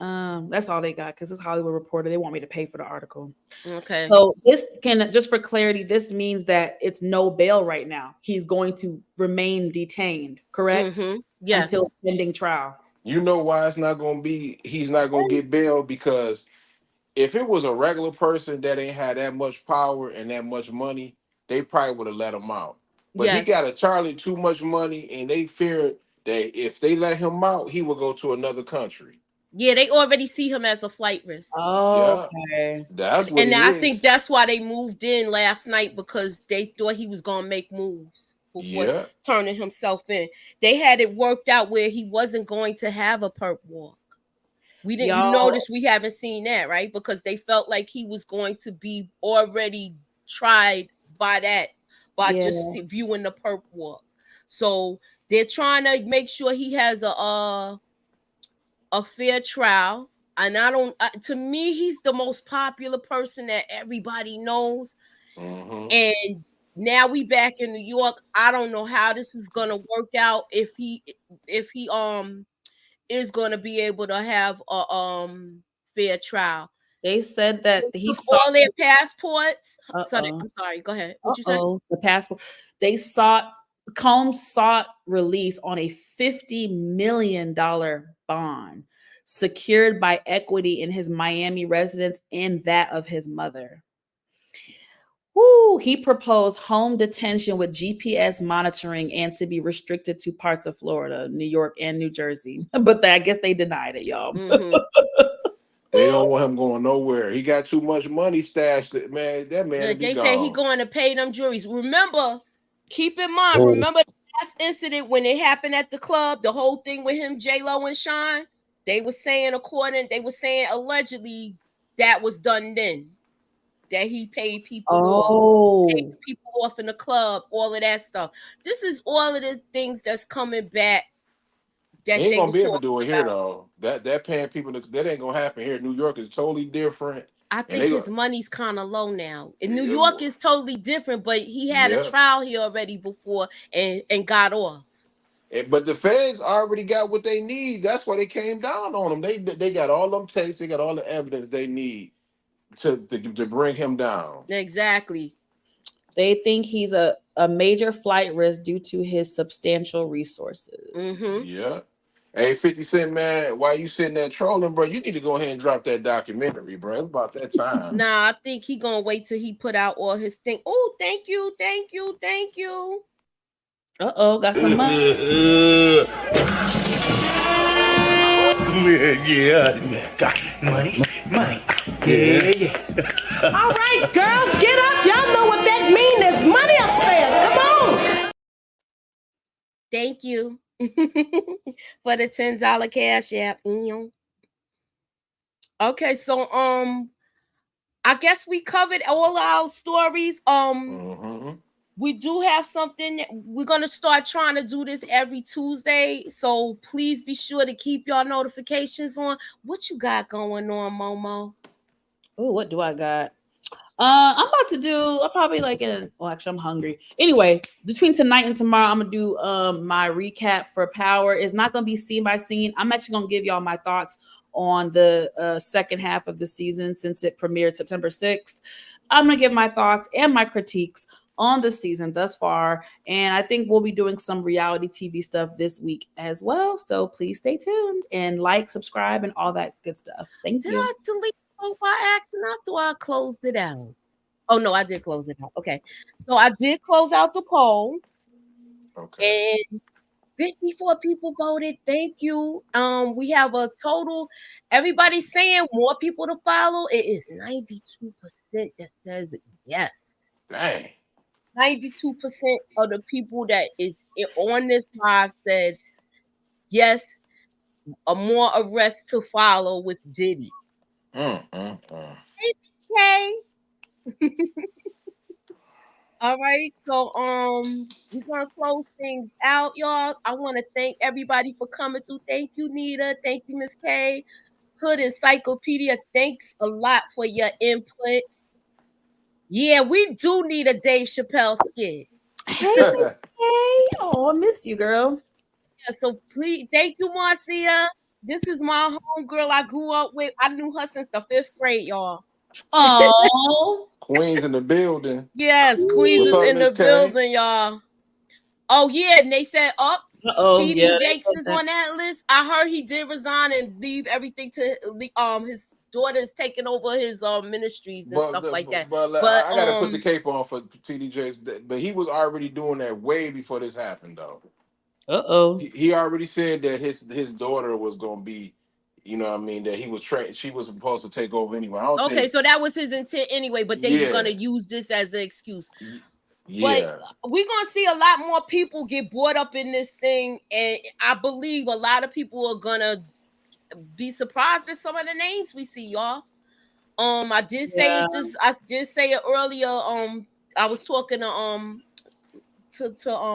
Speaker 2: That's all they got because it's Hollywood Reporter. They want me to pay for the article.
Speaker 1: Okay.
Speaker 2: So this just for clarity, this means that it's no bail right now. He's going to remain detained, correct?
Speaker 1: Mm-hmm. Yes.
Speaker 2: Until pending trial.
Speaker 3: You know why he's not going to get bail? Because if it was a regular person that ain't had that much power and that much money, they probably would have let him out. But he got a Charlie too much money, and they fear that if they let him out, he will go to another country.
Speaker 1: Yeah, they already see him as a flight risk.
Speaker 3: Yeah,
Speaker 2: Okay.
Speaker 3: that's what
Speaker 1: And
Speaker 3: it
Speaker 1: I think
Speaker 3: is.
Speaker 1: that's why they moved in last night, because they thought he was gonna make moves before
Speaker 3: Yeah.
Speaker 1: turning himself in. They had it worked out where he wasn't going to have a perp walk. We didn't. You
Speaker 2: Y'all,
Speaker 1: notice we haven't seen that, right? Because they felt like he was going to be already tried by
Speaker 2: yeah.
Speaker 1: just viewing the perp walk. So they're trying to make sure he has a fair trial. And I don't. To me, he's the most popular person that everybody knows.
Speaker 3: Mm-hmm.
Speaker 1: And now we back in New York. I don't know how this is gonna work out, if he is going to be able to have a fair trial.
Speaker 2: They said that
Speaker 1: They
Speaker 2: he
Speaker 1: took
Speaker 2: sought.
Speaker 1: all their passports.
Speaker 2: Uh-oh.
Speaker 1: I'm sorry. Go ahead. What you say?
Speaker 2: The passport. They sought. Combs sought release on a $50 million bond secured by equity in his Miami residence and that of his mother. Woo, he proposed home detention with GPS monitoring and to be restricted to parts of Florida, New York, and New Jersey. But I guess they denied it, y'all.
Speaker 1: Mm-hmm.
Speaker 3: They don't want him going nowhere. He got too much money stashed. Man, that man
Speaker 1: Yeah,
Speaker 3: would be
Speaker 1: they say he
Speaker 3: gone.
Speaker 1: going to pay them juries. Remember, keep in mind, remember the last incident when it happened at the club, the whole thing with him, J-Lo and Sean? They were saying allegedly that was done then. That he paid people off, paid people off in the club, all of that stuff. This is all of the things that's coming back
Speaker 3: He
Speaker 1: that
Speaker 3: ain't
Speaker 1: they
Speaker 3: gonna
Speaker 1: was
Speaker 3: be able to
Speaker 1: talking
Speaker 3: do it here
Speaker 1: about.
Speaker 3: though. That paying people that ain't gonna happen here. New York is totally different,
Speaker 1: I
Speaker 3: and
Speaker 1: think
Speaker 3: they
Speaker 1: his
Speaker 3: go.
Speaker 1: money's kind of low now. In New York is totally different, but he had a
Speaker 3: Yeah,
Speaker 1: trial here already before and got off.
Speaker 3: but the feds already got what they need. That's why they came down on him. They got all them tapes. They got all the evidence they need to bring him down.
Speaker 1: Exactly.
Speaker 2: They think he's a major flight risk due to his substantial resources.
Speaker 1: Mm-hmm.
Speaker 3: Yeah. Hey, 50 Cent, man, while you sitting there trolling, bro, you need to go ahead and drop that documentary, bro. It's about that time.
Speaker 1: Nah, I think he gonna wait till he put out all his thing. Oh, thank you, thank you, thank you.
Speaker 2: Got some money.
Speaker 4: Yeah, got money. Yeah. All right, girls, get up. Y'all know what that means. There's money upstairs. Come on.
Speaker 1: Thank you for the $10 cash app. Okay, so I guess we covered all our stories. We do have something. We're gonna start trying to do this every Tuesday. So please be sure to keep your notifications on. What you got going on, Momo?
Speaker 2: Oh, what do I got? I'm about to do. I'll probably actually, I'm hungry. Anyway, between tonight and tomorrow, I'm gonna do my recap for Power. It's not gonna be scene by scene. I'm actually gonna give y'all my thoughts on the second half of the season since it premiered September 6th. I'm gonna give my thoughts and my critiques on the season thus far, and I think we'll be doing some reality TV stuff this week as well. So please stay tuned and subscribe, and all that good stuff. Thank you.
Speaker 1: Did I delete it by accident? I thought I closed it out. Oh no, I did close it out. Okay, so I did close out the poll.
Speaker 3: Okay.
Speaker 1: And 54 people voted. Thank you. We have a total. Everybody's saying more people to follow. It is 92% that says yes.
Speaker 3: Dang.
Speaker 1: 92% of the people that is on this live said yes. A more arrests to follow with Diddy. Okay. All right, so we're gonna close things out, y'all. I want to thank everybody for coming through. Thank you, Nita. Thank you, Miss K. Hood Encyclopedia. Thanks a lot for your input. Yeah, we do need a Dave Chappelle skit.
Speaker 2: Hey, oh, I miss you, girl.
Speaker 1: Yeah, so please, thank you, Marcia. This is my homegirl I grew up with. I knew her since the 5th grade, y'all.
Speaker 2: Oh,
Speaker 3: Queens in the building.
Speaker 1: Yes, Queens
Speaker 3: What's
Speaker 1: is
Speaker 3: up,
Speaker 1: in
Speaker 3: Miss
Speaker 1: the
Speaker 3: K?
Speaker 1: building, y'all. Oh yeah, and they said up.
Speaker 2: yeah.
Speaker 1: PD Jakes is on that list. I heard he did resign and leave everything to his daughter's taking over his ministries and stuff like that.
Speaker 3: But
Speaker 1: But
Speaker 3: I gotta put the cape on for TD Jakes. But he was already doing that way before this happened, though.
Speaker 2: Uh-oh.
Speaker 3: He already said that his daughter was gonna be, you know what I mean, that he was she was supposed to take over anyway. I don't
Speaker 1: Okay,
Speaker 3: think.
Speaker 1: so that was his intent anyway, but they gonna
Speaker 3: Yeah.
Speaker 1: use this as an excuse. But
Speaker 3: Yeah.
Speaker 1: we're gonna see a lot more people get brought up in this thing, and I believe a lot of people are gonna be surprised at some of the names we see, y'all. I did say this. I did say it earlier. I was talking to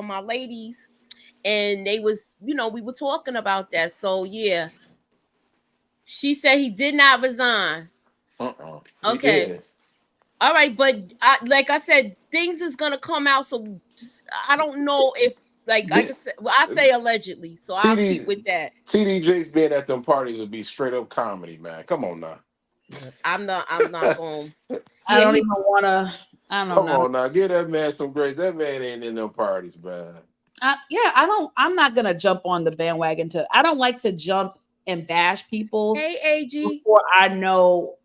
Speaker 1: my ladies, and they was, you know, we were talking about that. So yeah, she said he did not resign. Okay.
Speaker 3: Yeah.
Speaker 1: All right, but like I said, things is gonna come out. So just, I don't know if, like I just said, well, I say allegedly, so I'll keep with that.
Speaker 3: TDJ's being at them parties would be straight up comedy, man. Come on now.
Speaker 1: I'm not going.
Speaker 2: I don't even want to. I don't know.
Speaker 3: Come on now, give that man some grace. That man ain't in them parties, man.
Speaker 2: I'm not gonna jump on the bandwagon. I don't like to jump and bash people.
Speaker 1: Hey, AG.
Speaker 2: Before I know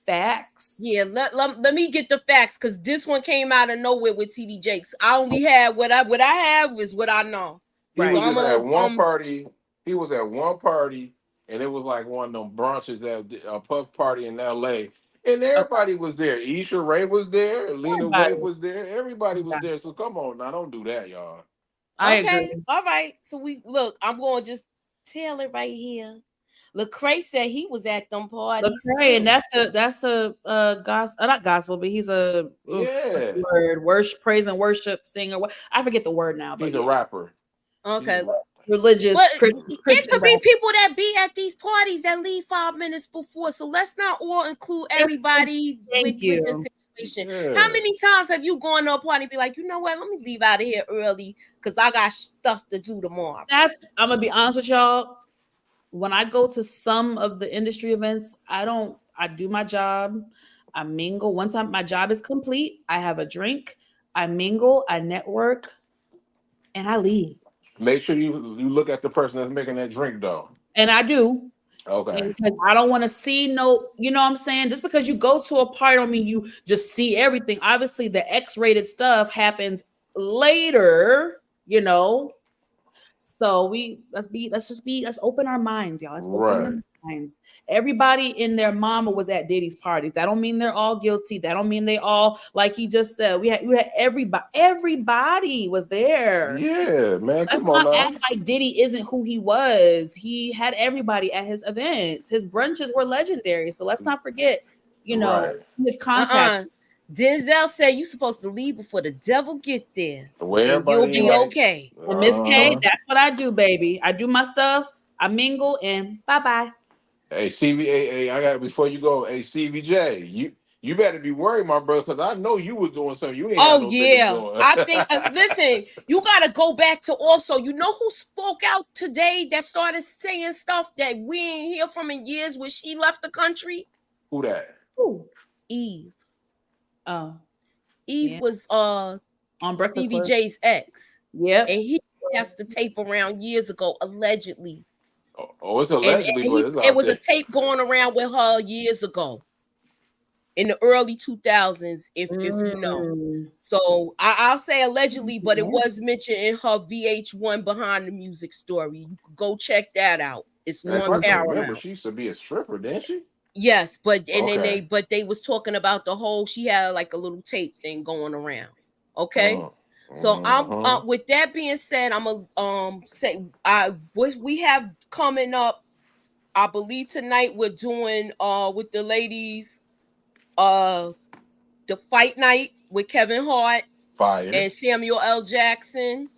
Speaker 2: facts.
Speaker 1: Yeah, let me get the facts, because this one came out of nowhere with TD Jakes. I only had what I have is what I know.
Speaker 3: He was just at one party. He was at one party, and it was like one of them brunches that a puff party in LA. And everybody was there. Isha Ray was there. Lena Waithe was there. Everybody was there. So come on now, don't do that, y'all.
Speaker 2: I agree.
Speaker 1: All right. So I'm going to just tell it right here. Lecrae said he was at them parties.
Speaker 2: Lecrae, and that's a gospel, not gospel, but he's a worship, praise and worship singer. I forget the word now, but
Speaker 3: he's a rapper.
Speaker 1: Okay.
Speaker 2: Religious.
Speaker 1: But
Speaker 2: Christian
Speaker 1: it could be people that be at these parties that leave 5 minutes before. So let's not all include everybody with the situation. Yeah. How many times have you gone to a party and be like, you know what, let me leave out of here early because I got stuff to do tomorrow?
Speaker 2: I'm gonna be honest with y'all. When I go to some of the industry events, I do my job. I mingle. Once my job is complete, I have a drink, I mingle, I network, and I leave.
Speaker 3: Make sure you look at the person that's making that drink, though.
Speaker 2: And I do.
Speaker 3: Okay.
Speaker 2: Because I don't want to see you know what I'm saying? Just because you go to a party don't mean you just see everything. Obviously, the X-rated stuff happens later, you know. So let's open our minds, y'all. Let's open our minds. Everybody in their mama was at Diddy's parties. That don't mean they're all guilty. That don't mean they all, like he just said, we had everybody was there.
Speaker 3: Yeah, man.
Speaker 2: Let's not act like Diddy isn't who he was. He had everybody at his events. His brunches were legendary. So let's not forget, his contact.
Speaker 1: Denzel said you're supposed to leave before the devil get there.
Speaker 3: You'll
Speaker 1: be okay.
Speaker 2: And Miss K, that's what I do, baby. I do my stuff, I mingle, and bye-bye.
Speaker 3: Hey, CVA, I got before you go. Hey, CVJ, you better be worried, my brother, because I know you was doing something you ain't had no business doing.
Speaker 1: I think listen, you gotta go back to also, you know who spoke out today that started saying stuff that we ain't hear from in years when she left the country?
Speaker 3: Who that?
Speaker 2: Who?
Speaker 1: Eve.
Speaker 2: Oh.
Speaker 1: Eve was on Stevie J's ex.
Speaker 2: Yep.
Speaker 1: And he passed the tape around years ago, allegedly.
Speaker 3: Oh, it's allegedly, but
Speaker 1: it was a tape going around with her years ago. In the early 2000s, if you know. So I'll say allegedly, but it was mentioned in her VH1 Behind the Music story. You could go check that out. It's on Paramount.
Speaker 3: Remember, she used to be a stripper, didn't she?
Speaker 1: Yes, but they was talking about the whole, she had like a little tape thing going around. Okay. So I'm with that being said, I'm gonna say what we have coming up. I believe tonight we're doing with the ladies the fight night with Kevin Hart and Samuel L. Jackson,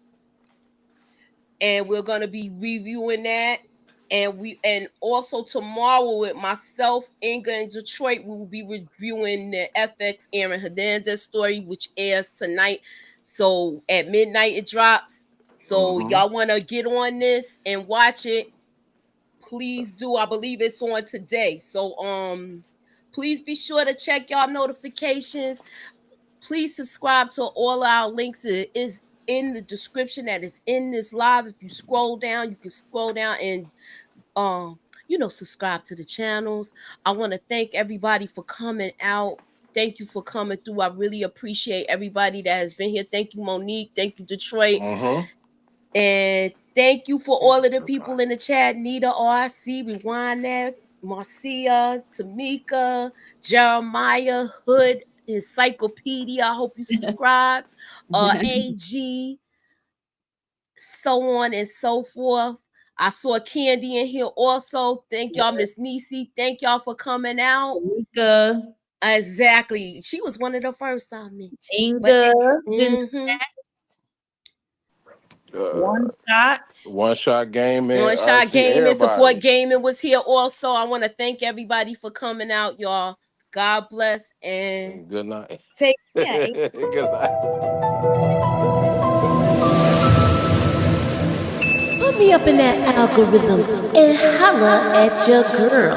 Speaker 1: and we're gonna be reviewing that. And also tomorrow with myself, Inga, in Detroit, we will be reviewing the FX Aaron Hernandez story, which airs tonight. So at midnight it drops. So y'all want to get on this and watch it, please do. I believe it's on today. So please be sure to check y'all notifications. Please subscribe to all our links. It is in the description that is in this live. If you scroll down, you can scroll down and subscribe to the channels. I want to thank everybody for coming out. Thank you for coming through. I really appreciate everybody that has been here. Thank you, Monique. Thank you, Detroit. And Thank you for all of the people in the chat. Nita RC, Rewind, Marcia, Tamika, Jeremiah, Hood, Encyclopedia. I hope you subscribe. AG, so on and so forth. I saw Candy in here also. Thank y'all, Miss Nisi. Thank y'all for coming out.
Speaker 2: Tamika.
Speaker 1: Exactly. She was one of the first I mentioned.
Speaker 2: Inga.
Speaker 3: One shot gaming.
Speaker 1: One shot gaming. Support gaming was here also. I want to thank everybody for coming out, y'all. God bless and
Speaker 3: good night.
Speaker 1: Take care.
Speaker 3: Good night.
Speaker 5: Put me up in that algorithm and holla at your girl.